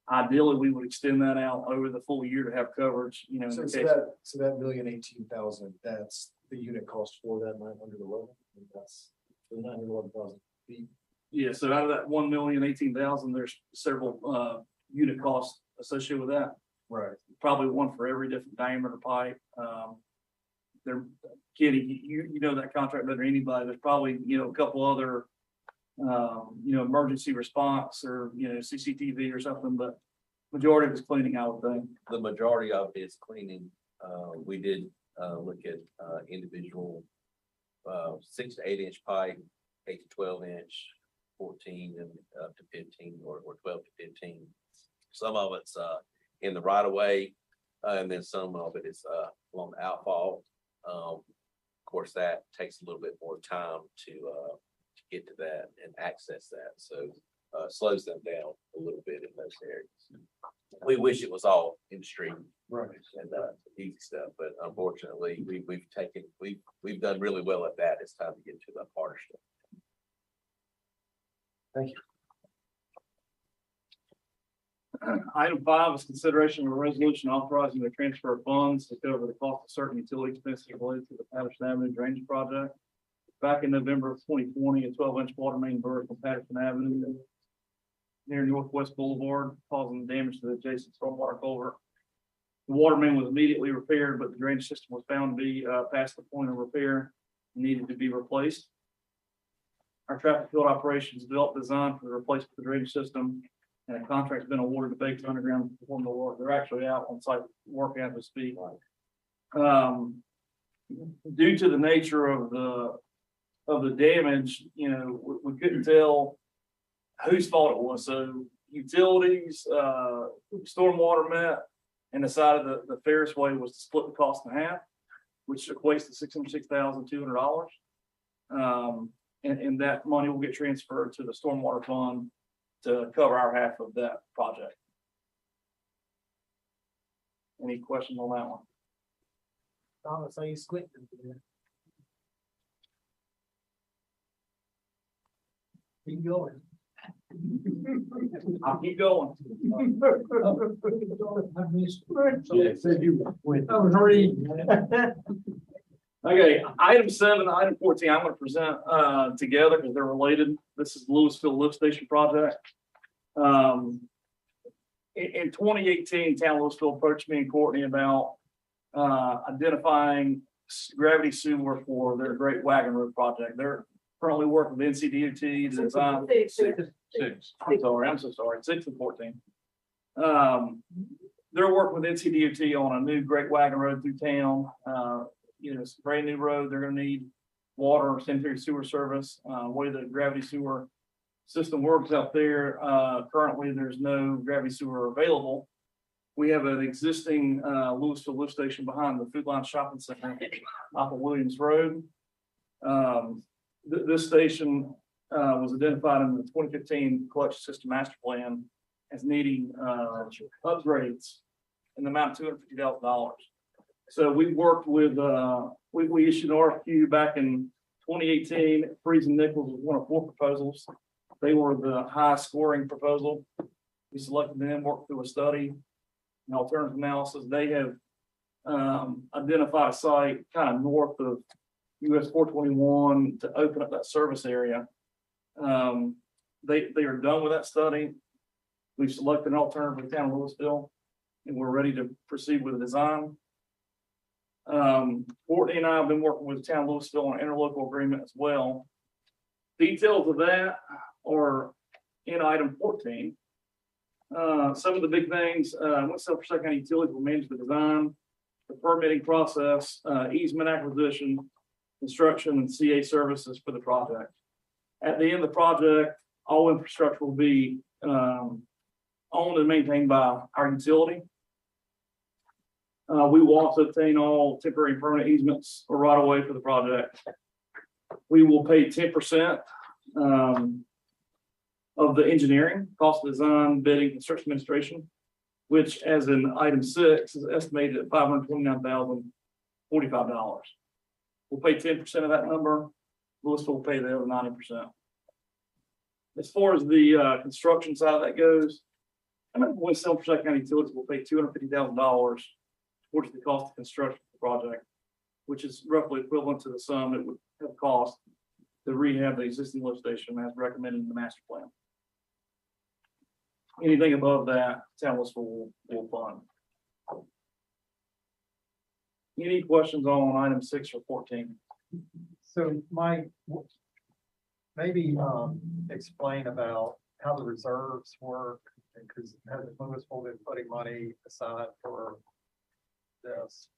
Ideally, we would extend that out over the full year to have coverage, in So the so case. that 1,018,000, that's the unit cost for that 911, and that's the 911,000 feet. Yeah, so out of that 1,018,000, there's several unit costs associated with that. Right. Probably one for every different diameter pipe. There, Kenny, you know that contract better than anybody. There's probably, a couple other emergency response or, CCTV or something, but majority of it's cleaning, I would think. The majority of it is cleaning. We did look at individual 6 to 8 inch pipe, 8 to 12 inch, 14 and up to 15 or 12 to 15. Some of it's in the right of way, and then some of it is along the outfall. Of course, that takes a little bit more time to get to that and access that, so slows them down a little bit in those areas. We wish it was all in the street, Right. and easy stuff, but unfortunately, we've done really well at that. It's time to get to the harder stuff. Thank you. Item 5 is consideration of a resolution authorizing the transfer of funds to cover the cost of certain utility expenses related to the Patterson Avenue Drainage Project. Back in November of 2020, a 12-inch water main burst on Patterson Avenue near Northwest Boulevard, causing damage to the adjacent stormwater culvert. The water main was immediately repaired, but the drainage system was found to be past the point of repair and needed to be replaced. Our traffic field operations developed design for the replacement of the drainage system, and a contract's been awarded to Baker Underground to perform the work. They're actually out on site working as we speak. Due to the nature of the damage, we couldn't tell whose fault it was. So utilities, stormwater met, and decided that the fairest way was to split the cost in half, which equates to $606,200. And that money will get transferred to the stormwater fund to cover our half of that project. Any questions on that one? Thomas, are you squinting? Keep going. I'll keep going. Okay, item 7, and item 14, I'm going to present together because they're related. This is Lewisville Lift Station project. In 2018, Town of Lewisville approached me and Courtney about identifying gravity sewer for their Great Wagon Road project. They're currently working with NCDOT to design. Six. I'm so sorry. 6 and 14. They're working with NCDOT on a new Great Wagon Road through town. It's a brand new road. They're going to need water or sanitary sewer service. Way the gravity sewer system works out there. Currently, there's no gravity sewer available. We have an existing Lewisville lift station behind the Food Line Shopping Center off of Williams Road. This station was identified in the 2015 collection system master plan as needing upgrades in the amount of $250,000. So we worked with, we issued an RFQ back in 2018. Freeze and Nichols was one of 4 proposals. They were the high scoring proposal. We selected them, worked through a study and alternative analysis. They have identified a site kind of north of US 421 to open up that service area. They are done with that study. We've selected an alternative for the town of Lewisville, and we're ready to proceed with the design. Courtney and I have been working with the town of Lewisville on an interlocal agreement as well. Details of that are in item 14. Some of the big things, Winston-Salem County Utilities will manage the design, the permitting process, easement acquisition, construction, and CA services for the project. At the end of the project, all infrastructure will be owned and maintained by our utility. We will also obtain all temporary and permanent easements or right of way for the project. We will pay 10% of the engineering, cost of design, bidding, construction administration, which as in item 6 is estimated at $529,045. We'll pay 10% of that number. Lewisville will pay the other 90%. As far as the construction side of that goes, Winston-Salem County Utilities will pay $250,000 towards the cost of construction of the project, which is roughly equivalent to the sum it would have cost to rehab the existing lift station as recommended in the master plan. Anything above that, town will fund. Any questions on item 6 or 14? So Mike, maybe explain about how the reserves work, because has Lewisville been putting money aside for this?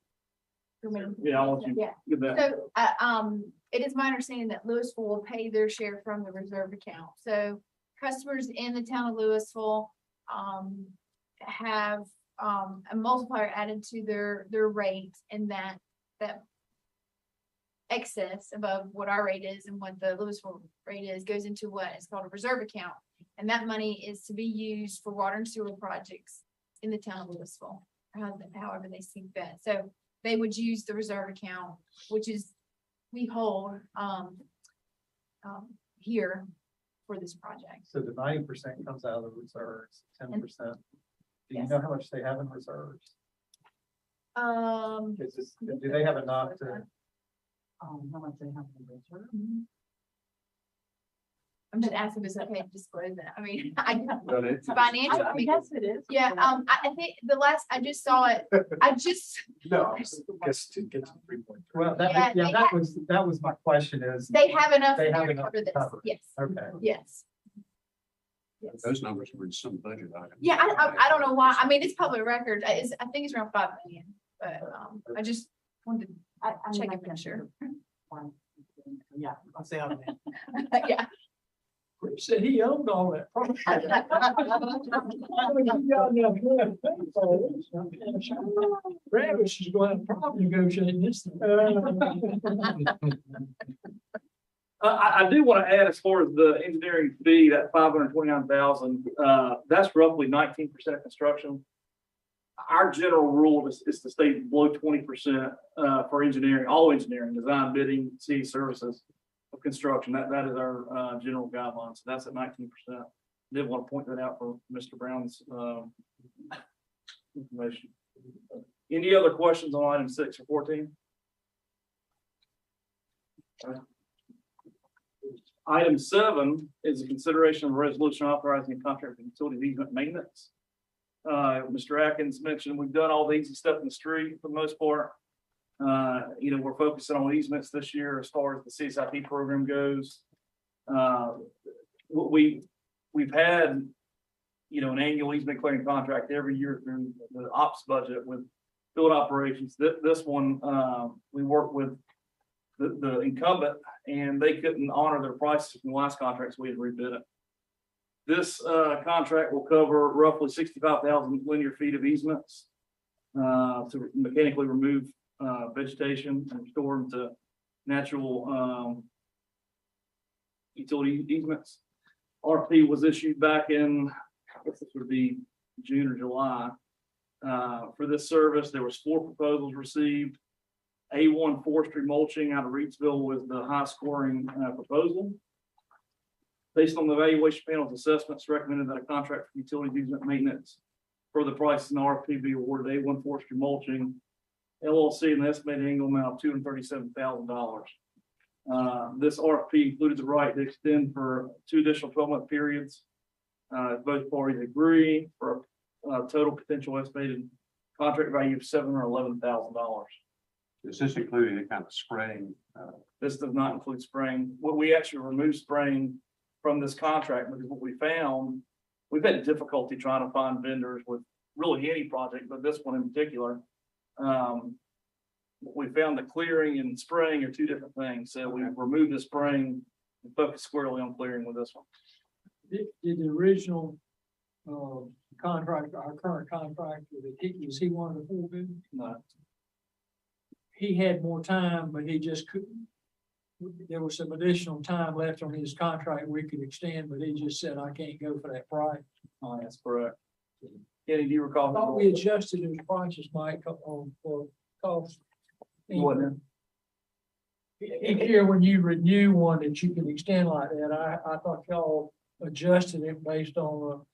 Yeah, I'll let you Yeah. get that. So, it is my understanding that Lewisville will pay their share from the reserve account. So customers in the town of Lewisville, have, a multiplier added to their rate, and that excess above what our rate is and what the Lewisville rate is goes into what is called a reserve account. And that money is to be used for water and sewer projects in the town of Lewisville, however they see fit. So they would use the reserve account, which is, we hold, here for this project. So the 90% comes out of the reserves, 10%. Do you Yes. know how much they have in reserves? Um, Do they have enough to? How much they have in reserve? I'm just asking if it's okay to disclose that. I mean, I But it's- financial, I mean, guess it is. yeah, I think the last, I just saw it, I just, No, I guess to get to 3.3. Well, Yeah, they that was my question is, they have enough They in have there to enough cover to this. cover it. Yes, okay. yes. Yes. Those numbers were in some budget item. Yeah, I don't know why. I mean, it's public record. I think it's around 5 million, but, I just wanted to check and make sure. Yeah. I'll say how many. Yeah. Said he owned all that property. Travis is going to probably negotiate this. I do want to add, as far as the engineering fee, that 529,000, that's roughly 19% of construction. Our general rule is to stay below 20% for engineering, all engineering, design, bidding, city services of construction. That is our general guidelines. So that's at 19%. Did want to point that out for Mr. Brown's information. Any other questions on item 6 or 14? Item 7 is a consideration of a resolution authorizing a contract for utility easement maintenance. Mr. Atkins mentioned we've done all the easy stuff in the street for the most part. We're focusing on easements this year as far as the CSIP program goes. We've had, an annual easement clearing contract every year through the ops budget with field operations. This one, we worked with the incumbent, and they couldn't honor their prices from the last contract, so we had to rebid it. This contract will cover roughly 65,000 linear feet of easements to mechanically remove vegetation and restore them to natural utility easements. RFP was issued back in, I guess this would be June or July. For this service, there was 4 proposals received. A1 forestry mulching out of Reedsville was the high scoring proposal. Based on the evaluation panel's assessments, recommended that a contract for utility easement maintenance for the price in the RFP be awarded A1 forestry mulching LLC an estimated annual amount of $237,000. This RFP included the right to extend for 2 additional 12-month periods. Both parties agree for a total potential estimated contract value of $711,000. Is this including the kind of spraying? This does not include spraying. What we actually removed spraying from this contract because what we found, we've had difficulty trying to find vendors with really any project, but this one in particular. We found that clearing and spraying are 2 different things. So we removed the spraying and focused squarely on clearing with this one. Did the original contract, our current contractor, was he one of the 4 bidders? No. He had more time, but he just couldn't. There was some additional time left on his contract we could extend, but he just said, I can't go for that price. Oh, that's correct. Kenny, do you I recall? thought we adjusted his prices, Mike, for cost. What? Each year when you renew one that you can extend like that, I thought y'all adjusted it based on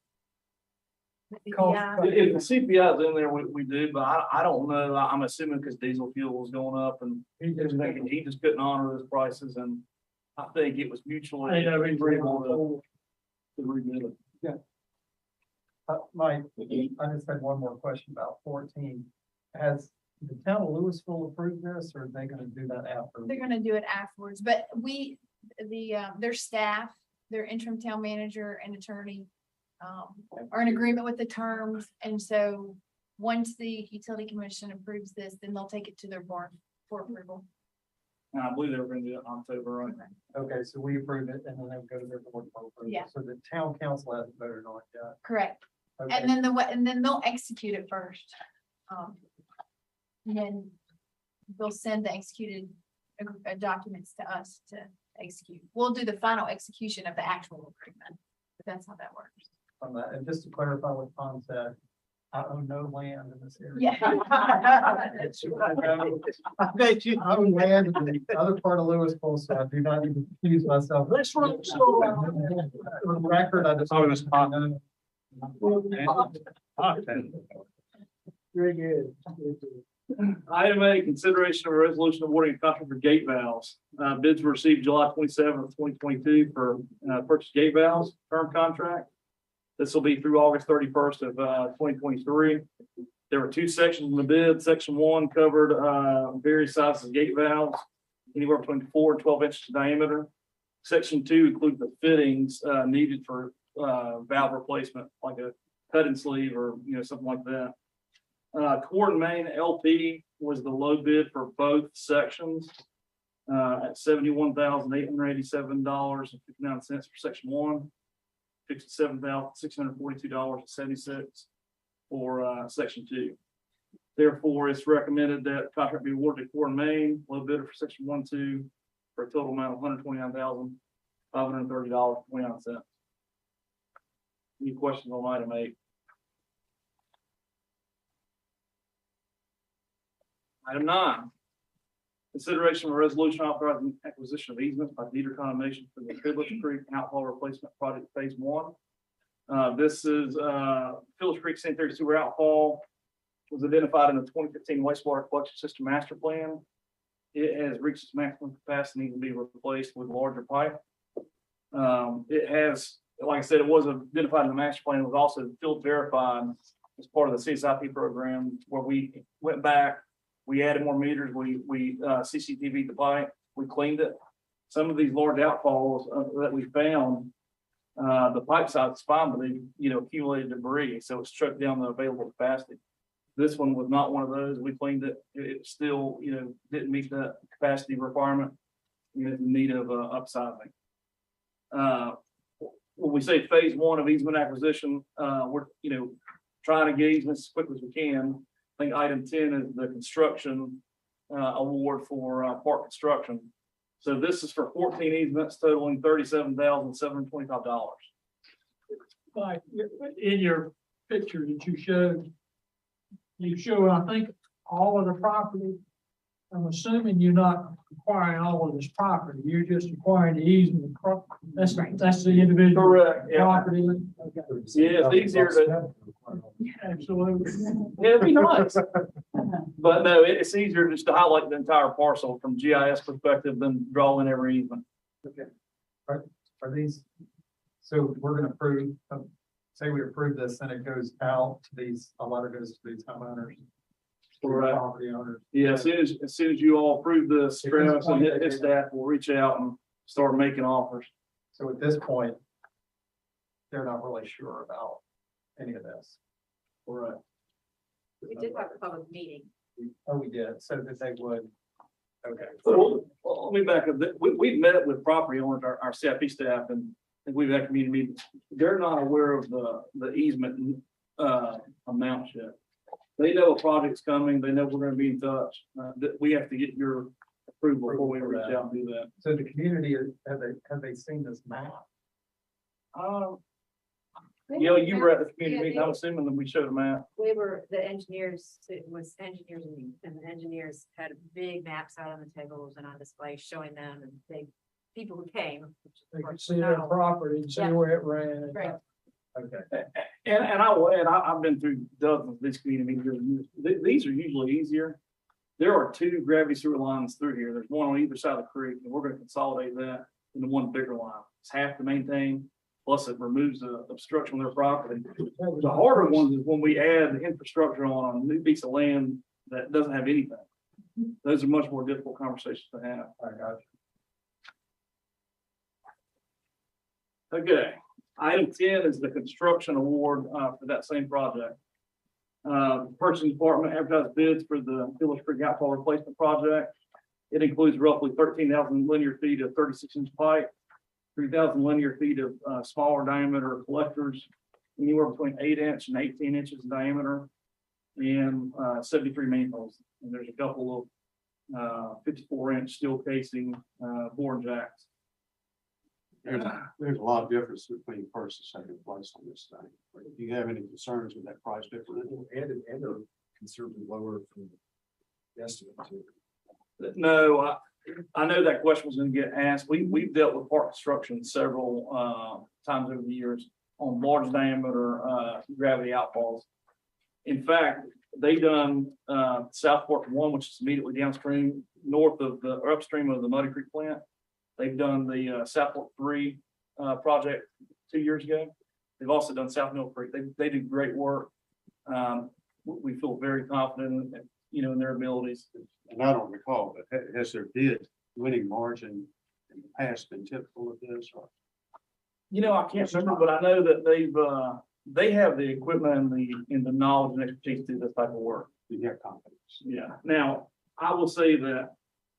Yeah. If the CPI is in there, we do, but I don't know. I'm assuming because diesel fuel was going up and he just couldn't honor those prices, and I think it was mutually I know, he's agreeable to rebid it. Mike, I just had one more question about 14. Has the town of Lewisville approved this, or are they gonna do that after? They're gonna do it afterwards, but their staff, their interim town manager and attorney are in agreement with the terms, and so once the utility commission approves this, then they'll take it to their board for approval. And I believe they were gonna do it in October, right? Okay, so we approve it and then they'll go to their board for approval. Yeah. So the town council hasn't voted on it yet. Correct. Okay. And then they'll execute it first. And then they'll send the executed documents to us to execute. We'll do the final execution of the actual agreement. But that's how that works. On that. And just to clarify what Tom said, I own no land in this area. Yeah. I bet you own land in the other part of Lewisville, so I do not need to confuse myself. On the record, I just. Very good. Item A, consideration of a resolution awarding a contract for gate valves. Bids were received July 27th, 2022 for purchase gate valves, term contract. This will be through August 31st of 2023. There were two sections in the bid. Section 1 covered various sizes of gate valves, anywhere between 4 and 12 inches in diameter. Section 2 included the fittings needed for valve replacement, like a cut and sleeve or something like that. Core and Main LP was the low bid for both sections at $71,887.59 for section 1, $57,642.76 for section 2. Therefore, it's recommended that contract be awarded to Core and Main, low bidder for section 1, 2, for a total amount of $129,530.29. Any questions on item 8? Item 9, consideration of a resolution authorizing acquisition of easement by deed or condemnation for the Phillips Creek Outfall Replacement Project Phase 1. This is Phillips Creek Sanitary Sewer Outfall was identified in the 2015 Wastewater Collection System Master Plan. It has reached its maximum capacity to be replaced with larger pipe. It has, like I said, it was identified in the master plan. It was also field verified as part of the CSIP program, where we went back. We added more meters, we CCTV'd the pipe, we cleaned it. Some of these large outfalls that we found, the pipe size is fine, but they, accumulated debris, so it struck down the available capacity. This one was not one of those. We cleaned it. It still, didn't meet the capacity requirement. In need of upsizing. When we say phase 1 of easement acquisition, we're, trying to get easements as quickly as we can. I think item 10 is the construction award for park construction. So this is for 14 easements totaling $37,725. Like, in your picture that you showed, I think, all of the property. I'm assuming you're not acquiring all of this property, you're just acquiring the easement. That's the individual. Correct, yeah. Property. Okay. Yeah, it's easier to, Absolutely. yeah, it'd be nice. But no, it's easier just to highlight the entire parcel from GIS perspective than draw in every easement. Okay. Are these, so we're gonna approve, say we approve this and it goes out to these, a letter goes to these homeowners. Correct. Property owners. Yeah, as soon as you all approve this, Travis and his staff will reach out and start making offers. So at this point, they're not really sure about any of this. Right. We did have a public meeting. Oh, we did, so that they would, okay. Well, let me back up. We've met with property owners, our CIP staff, and we've had community meetings. They're not aware of the easement amount yet. They know a project's coming. They know we're gonna be in touch. That we have to get your approval before we reach out and do that. So the community, have they seen this map? You were at the community meeting. I'm assuming that we showed a map. The engineers, it was engineers and the engineers had big maps out on the tables and on display showing them, and people who came. They could see their property and see where it ran. Right. Okay. I've been through dozens of these community meetings. These are usually easier. There are two gravity sewer lines through here. There's one on either side of the creek, and we're gonna consolidate that into one bigger line. It's half to maintain, plus it removes the obstruction on their property. The harder ones is when we add the infrastructure on a new piece of land that doesn't have anything. Those are much more difficult conversations to have. I got Okay, item 10 is the construction award for that same project. Purchasing department advertised bids for the Phillips Creek Outfall replacement project. It includes roughly 13,000 linear feet of 36-inch pipe, 3,000 linear feet of smaller diameter collectors, anywhere between 8-inch and 18 inches in diameter, and 73 manholes. And there's a couple of 54-inch steel casing bore jacks. There's a lot of difference between first and second place on this thing. Do you have any concerns with that price differential? And they're considerably lower from the estimate too. No, I know that question was going to get asked. We've dealt with park construction several times over the years on large diameter gravity outfalls. In fact, they done Southport 1, which is immediately downstream, north of the or upstream of the Muddy Creek plant. They've done the Southport 3 project 2 years ago. They've also done South Mill Creek. They do great work. We feel very confident, in their abilities. And I don't recall, but has their bid winning margin in the past been typical of this? Or? I can't remember, but I know that they have the equipment and the knowledge and expertise to do this type of work. You have confidence. Yeah. Now, I will say that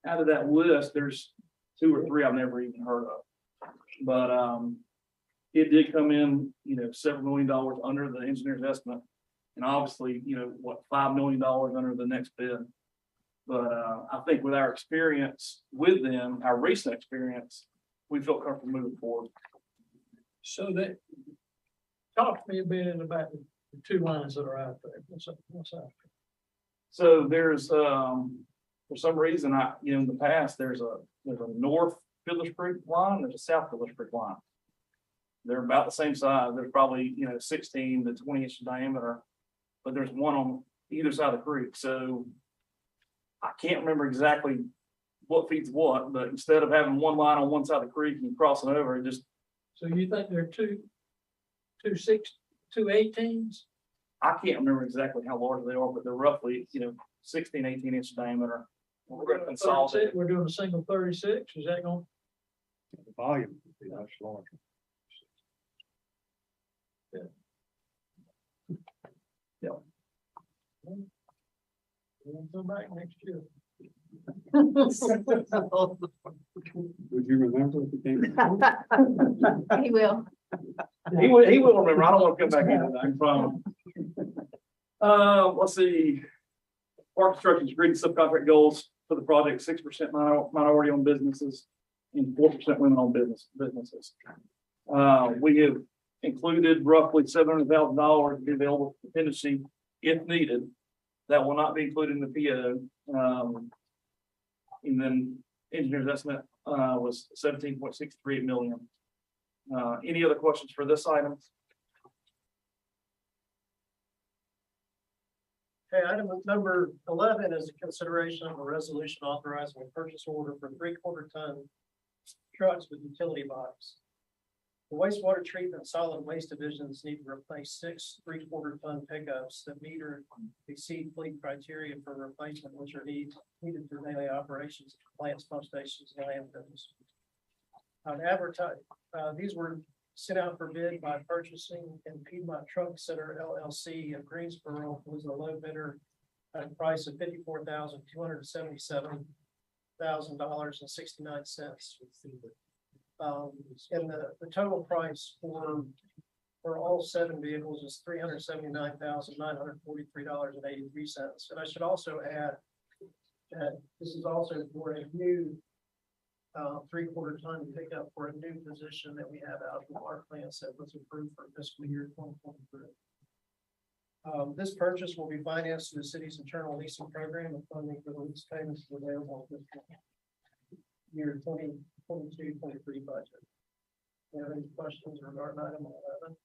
out of that list, there's 2 or 3 I've never even heard of. But it did come in, several $1 million under the engineer's estimate. And obviously, $5 million under the next bid. But I think with our experience with them, our recent experience, we feel comfortable moving forward. So that, talk to me a bit about the 2 lines that are out there. What's out So there's for some reason, in the past, there's a north Phillips Creek line, there's a south Phillips Creek line. They're about the same size. They're probably 16 to 20 inch diameter, but there's one on either side of the creek. So I can't remember exactly what feeds what, but instead of having one line on one side of the creek and crossing over, it just. So you think they're two 18s? I can't remember exactly how large they are, but they're roughly 16, 18 inch diameter. We're going to consolidate. We're doing a single 36. Is that going? The volume would be much larger. Yeah. We'll go back next year. Would you remember if you came? He will. He will remember. I don't want to come back into that. I promise. Let's see. Park construction's agreed to subcontract goals for the project: 6% minority owned businesses and 4% women owned businesses. We have included roughly $700,000 to be available for contingency if needed. That will not be included in the PO. And then engineer's estimate was 17.638 million. Any other questions for this item? Okay, item number 11 is a consideration of a resolution authorizing a purchase order for 3/4 ton trucks with utility box. The wastewater treatment and solid waste divisions need to replace 6 3/4 ton pickups that meet or exceed fleet criteria for replacement, which are needed for daily operations at plants, pump stations, and landfills. These were sent out for bid by Purchasing and Piedmont Truck Center LLC of Greensboro, was the low bidder at a price of $54,277,069. And the total price for all 7 vehicles is $379,943.83. And I should also add that this is also for a new 3/4 ton pickup for a new position that we have out of our plants that was approved for fiscal year 2023. This purchase will be financed through the city's internal leasing program, and funding for the lease payments is available for year 2022-23 budget. Do you have any questions regarding item 11?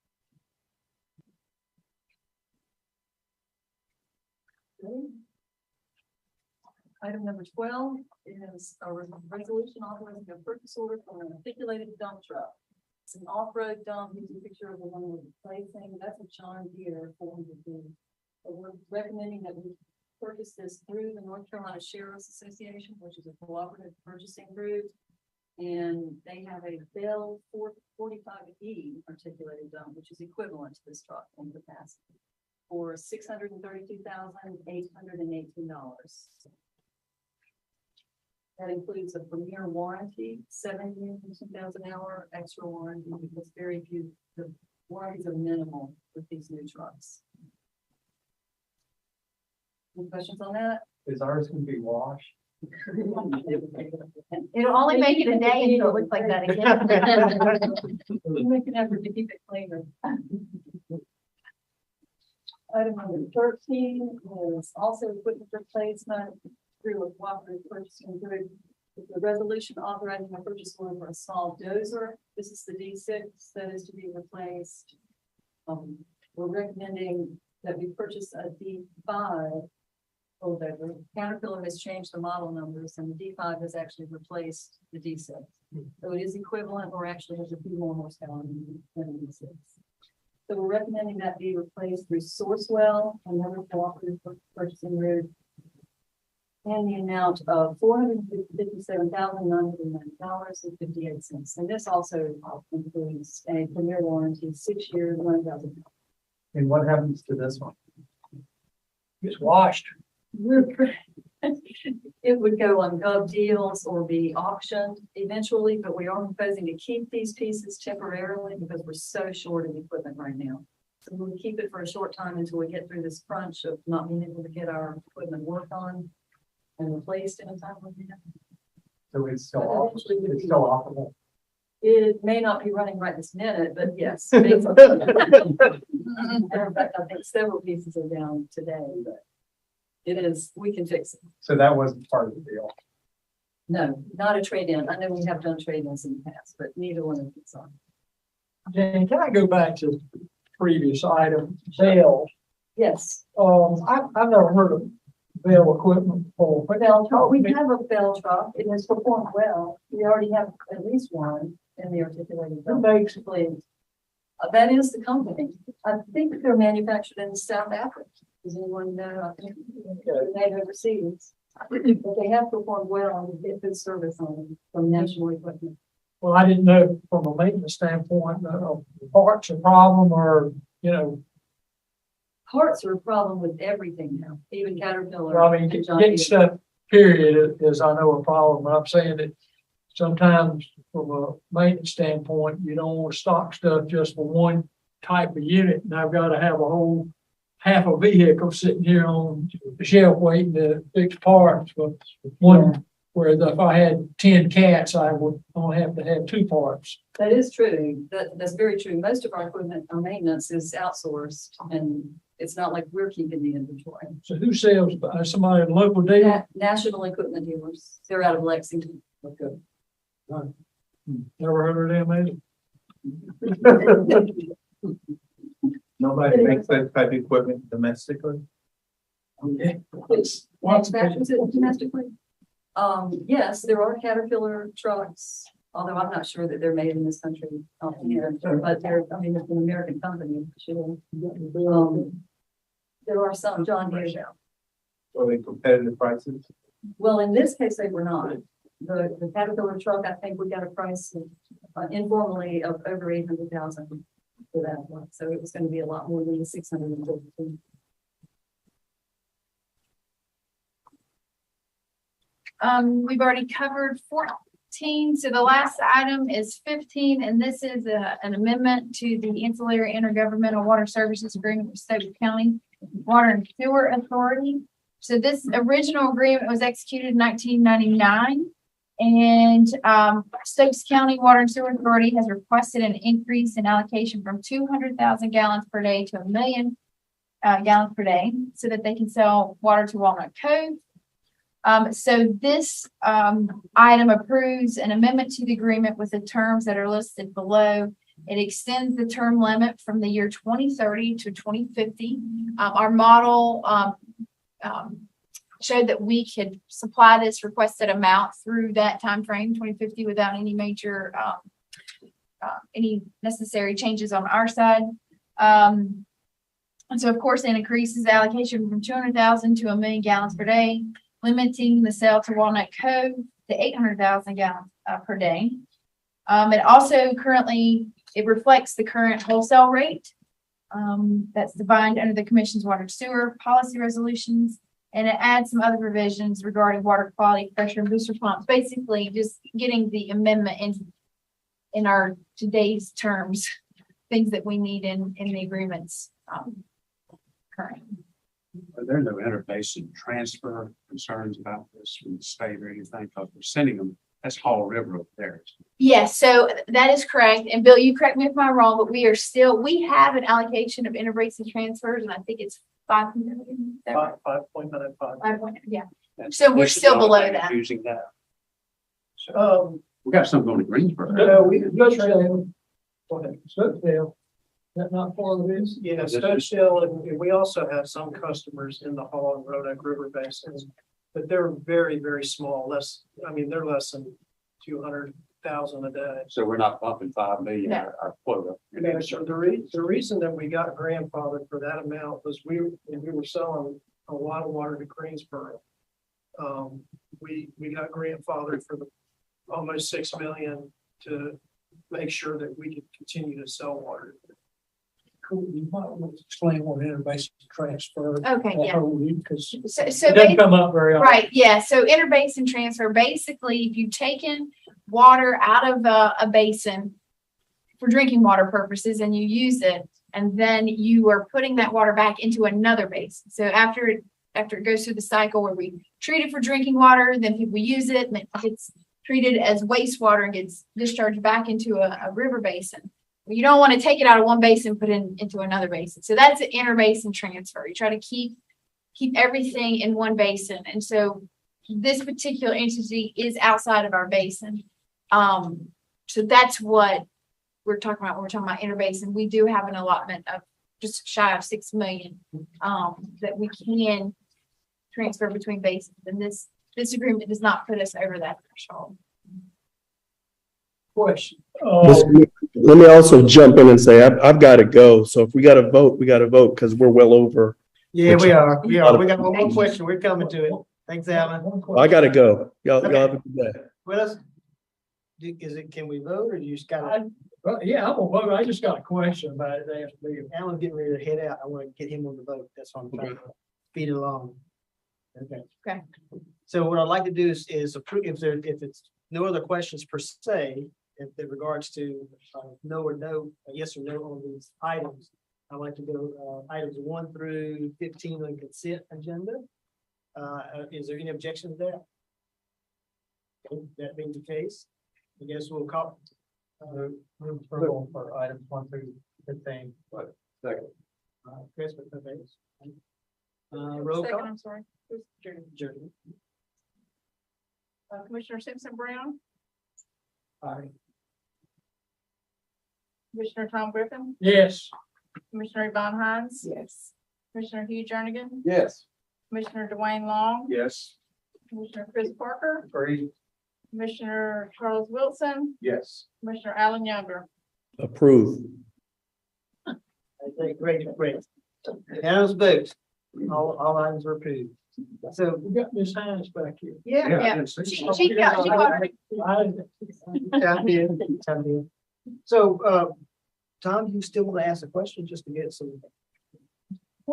Item number 12 is a resolution authorizing a purchase order for an articulated dump truck. It's an off-road dump. Here's a picture of the one we're replacing. That's a John Deere 400D. So we're recommending that we purchase this through the North Carolina Sheriff's Association, which is a cooperative purchasing group. And they have a Bell 445E articulated dump, which is equivalent to this truck in capacity, for $632,818. That includes a premier warranty, 7 years, 2,000 hour extra warranty, because very few, the warranties are minimal with these new trucks. Any questions on that? Is ours gonna be washed? It'll only make it a day until it looks like that again. We make an effort to keep it cleaner. Item number 13 is also equipment replacement through a cooperative purchasing group. It's a resolution authorizing a purchase order for a small dozer. This is the D6 that is to be replaced. We're recommending that we purchase a D5 bulldozer. Caterpillar has changed the model numbers, and the D5 has actually replaced the D6. So it is equivalent, or actually has a few more horsepower than the D6. So we're recommending that be replaced through Sourcewell, another cooperative purchasing group, and the amount of $457,990.58. And this also includes a premier warranty, 6 years, 1,000. And what happens to this one? It's washed. It would go on gov deals or be auctioned eventually, but we are proposing to keep these pieces temporarily because we're so short of equipment right now. So we'll keep it for a short time until we get through this crunch of not being able to get our equipment worked on and replaced in a timely manner. So it's still But off. eventually it would It's be- still operable. It may not be running right this minute, but yes. In fact, I think several pieces are down today, but it is, we can fix it. So that wasn't part of the deal. No, not a trade-in. I know we have done trade-ins in the past, but neither one of these are. Jane, can I go back to the previous item, Bell? Yes, I've never heard of Bell equipment before. Bell truck, we have a Bell truck. It has performed well. We already have at least one in the articulated. Who makes it? Please. That is the company. I think they're manufactured in South Africa. Does anyone know? I think they're made overseas. But they have performed well and get good service on them from National Equipment. Well, I didn't know from a maintenance standpoint, parts a problem or, Parts are a problem with everything now, even Caterpillar. I mean, and John getting Deere. stuff period is, I know, a problem. I'm saying that sometimes from a maintenance standpoint, you don't want to stock stuff just for one type of unit. And I've got to have a whole half a vehicle sitting here on the shelf waiting to fix parts. But one, whereas if I had 10 cats, I would only have to have 2 parts. That is true. That's very true. Most of our equipment, our maintenance is outsourced, and it's not like we're keeping the inventory. So who sells, somebody in local dealer? National Equipment Dealers, they're out of Lexington. Okay. Never heard of them either. Nobody makes that type of equipment domestically? Which manufactures it domestically? Yes, there are Caterpillar trucks, although I'm not sure that they're made in this country. But they're, I mean, it's an American company, sure. There are some John Deere. Are they competitive prices? Well, in this case, they were not. The Caterpillar truck, I think we got a price informally of over 800,000 for that one. So it was going to be a lot more than the 650. We've already covered 14, so the last item is 15, and this is an amendment to the ancillary intergovernmental water services agreement with Stokes County Water and Sewer Authority. So this original agreement was executed in 1999, and Stokes County Water and Sewer Authority has requested an increase in allocation from 200,000 gallons per day to 1 million gallons per day, so that they can sell water to Walnut Cove. So this item approves an amendment to the agreement with the terms that are listed below. It extends the term limit from the year 2030 to 2050. Our model showed that we could supply this requested amount through that timeframe, 2050, without any major, any necessary changes on our side. And so, of course, it increases the allocation from 200,000 to 1 million gallons per day, limiting the sale to Walnut Cove to 800,000 gallons per day. It also currently, it reflects the current wholesale rate that's defined under the Commission's water sewer policy resolutions. And it adds some other provisions regarding water quality, pressure, and booster pumps. Basically, just getting the amendment in our today's terms, things that we need in the agreements currently. Are there no interbasin transfer concerns about this from the state or anything? Because we're sending them, that's Hall River up there. Yes, so that is correct. And Bill, you correct me if I'm wrong, but we have an allocation of interbasin transfers, and I think it's 5 million. 5.95. Yeah. And So we're this is still the below only thing that. Using that. So we got something on the Greensboro. No, we, Stokesdale, that not part of this? Yeah, Stokesdale, and we also have some customers in the Hall and Roanoke River basins, but they're very, very small, they're less than 200,000 a day. So we're not bumping 5 million, No. our quota. Yeah, so the reason that we got grandfathered for that amount was we were selling a lot of water to Greensboro. We got grandfathered for the almost 6 million to make sure that we could continue to sell water. Cool. You might want to explain what interbasin transfer. Okay, yeah. Because So it doesn't come up very often. right, yeah. So interbasin transfer, basically, if you've taken water out of a basin for drinking water purposes and you use it, and then you are putting that water back into another basin. So after it goes through the cycle where we treat it for drinking water, then people use it and it gets treated as wastewater and gets discharged back into a river basin. You don't want to take it out of one basin and put it into another basin. So that's an interbasin transfer. You try to keep everything in one basin. And so this particular entity is outside of our basin. So that's what we're talking about when we're talking about interbasin. We do have an allotment of just shy of 6 million that we can transfer between basins. And this agreement does not put us over that threshold. Question. Let me also jump in and say, I've got to go. So if we got to vote, we got to vote because we're well over. Yeah, we are. We got one more question. We're coming to it. Thanks, Alan. I got to go. Y'all Okay. have a good day. Well, can we vote or you just gotta, Yeah, I'm gonna vote. I just got a question about it. They asked me. Alan's getting ready to head out. I want to get him on the vote. That's why I'm trying to speed it along. Okay. Okay. So what I'd like to do is approve, if it's no other questions per se, in regards to no or no, yes or no on these items, I'd like to go items 1 through 15 on consent agenda. Is there any objection to that? Okay, that being the case, I guess we'll call. Move approval for items 1 through 15. Second. Chris, okay. Roll Second, call. I'm sorry. Jeremy. Commissioner Simpson Brown, Aye. Commissioner Tom Griffin, Yes. Commissioner Yvonne Hines, Yes. Commissioner Hugh Jernigan, Yes. Commissioner Dwayne Long, Yes. Commissioner Chris Parker, Agreed. Commissioner Charles Wilson, Yes. Commissioner Alan Younger. Approve. Okay, great. Unanimous vote. All items are approved. So, We got Ms. Hines back here. Yeah. She got it. time in. So, Tom, you still want to ask a question just to get some?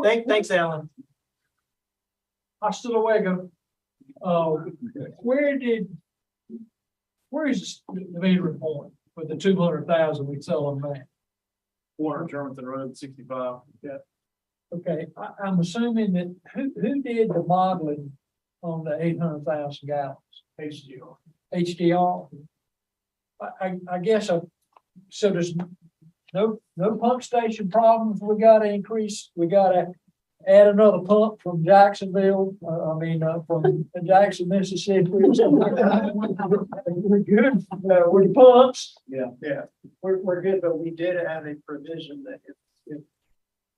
Thanks, Alan. Hasta luego. Where is the meter point for the 200,000 we sell them back? 400 Germantown Road, 65. Yeah. Okay, I'm assuming that who did the modeling on the 800,000 gallons? HDR. I guess, so there's no pump station problems. We gotta increase, we gotta add another pump from Jacksonville, from Jackson, Mississippi. We're good, with the pumps. Yeah. We're good, But we did add a provision that if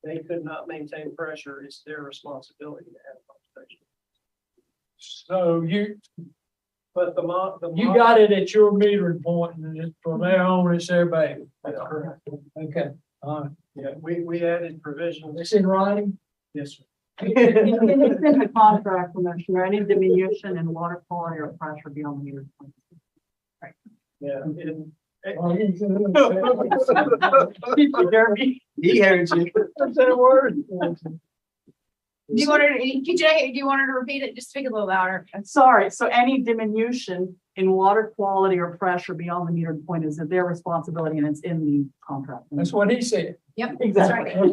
they could not maintain pressure, it's their responsibility to add a pump So But you got it at your metering point, and then from there on, it's everybody. That's correct. Okay, all right. Yeah, we added provisions. It's in writing? Yes, sir. It's in the contract, Commissioner, any diminution in water quality or pressure beyond the meter. Yeah. and- He heard you. That's that word. Do you want her, do you want her to repeat it? Just speak a little louder. Sorry, so any diminution in water quality or pressure beyond the metered point is their responsibility and it's in the contract. That's what he said. Yep. Exactly. Now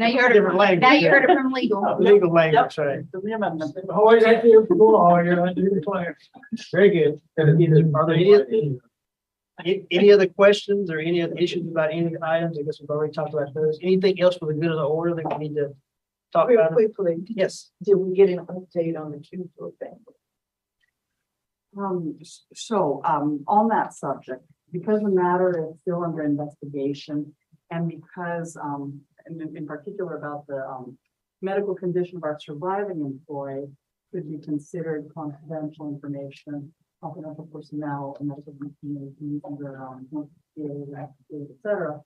you heard it, Different language. now you heard it from legal. Legal language, right? The amendment. Always have to hear from the lawyer, I do declare. Very good. Are there any other questions or any other issues about any of the items? I guess we've already talked about those. Anything else for the good of the order that we need to talk Real about? quickly, Yes. did we get an update on the Tonsville thing? On that subject, because the matter is still under investigation and because, in particular about the, medical condition of our surviving employee could be considered confidential information, confidential personnel and medical information under, et cetera.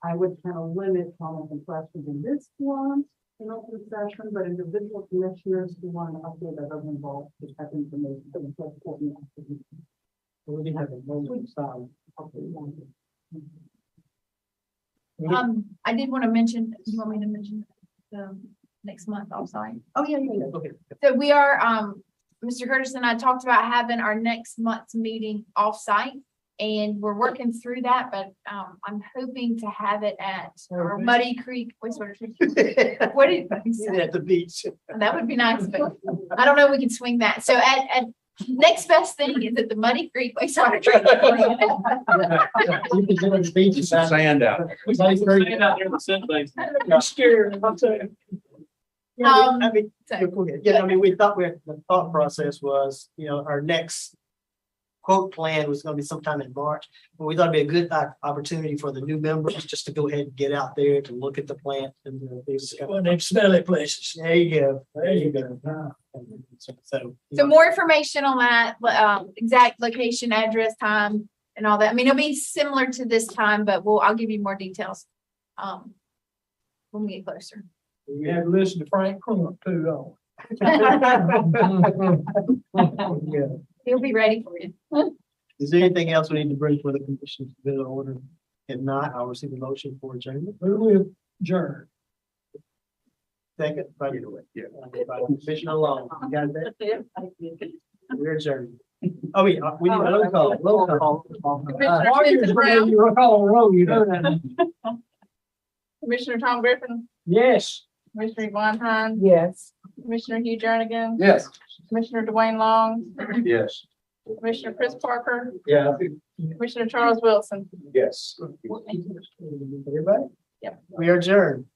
I would kind of limit comments and questions in this one in open session, but individual commissioners who want to update that doesn't involve this type of information. We didn't have a moment style. I did want to mention, you want me to mention next month offsite? Oh, yeah. Okay. So we are, Mr. Curtis and I talked about having our next month's meeting offsite. And we're working through that, but I'm hoping to have it at our Muddy Creek wastewater treatment. What did you say? At the beach. That would be nice, but I don't know if we can swing that. So at next best thing is at the Muddy Creek wastewater treatment plant. Some sand out. Stand out there in the sand basin. I'm scared, I'm saying. I mean, so- go ahead. Yeah, I mean, the thought process was, our next quote plan was going to be sometime in March, but we thought it'd be a good opportunity for the new members just to go ahead and get out there to look at the plant and things. One of them smelly places. There you go. There you go. So more information on that, exact location, address, time, and all that. I mean, it'll be similar to this time, but I'll give you more details when we get closer. You had to listen to Frank Crump too, Yeah. He'll be ready for you. Is there anything else we need to bring for the commission to the order? If not, I'll receive a motion for adjournment. Who will adjourn? Second, by Commissioner Long. You got that? We're adjourned. Oh, we need a roll call. Roll call. Warriors ready to roll, roll, you know that. Commissioner Tom Griffin, Yes. Commissioner Yvonne Hines, Yes. Commissioner Hugh Jernigan, Yes. Commissioner Dwayne Long, Yes. Commissioner Chris Parker, Yeah. Commissioner Charles Wilson. Yes. Everybody? Yep. We are adjourned.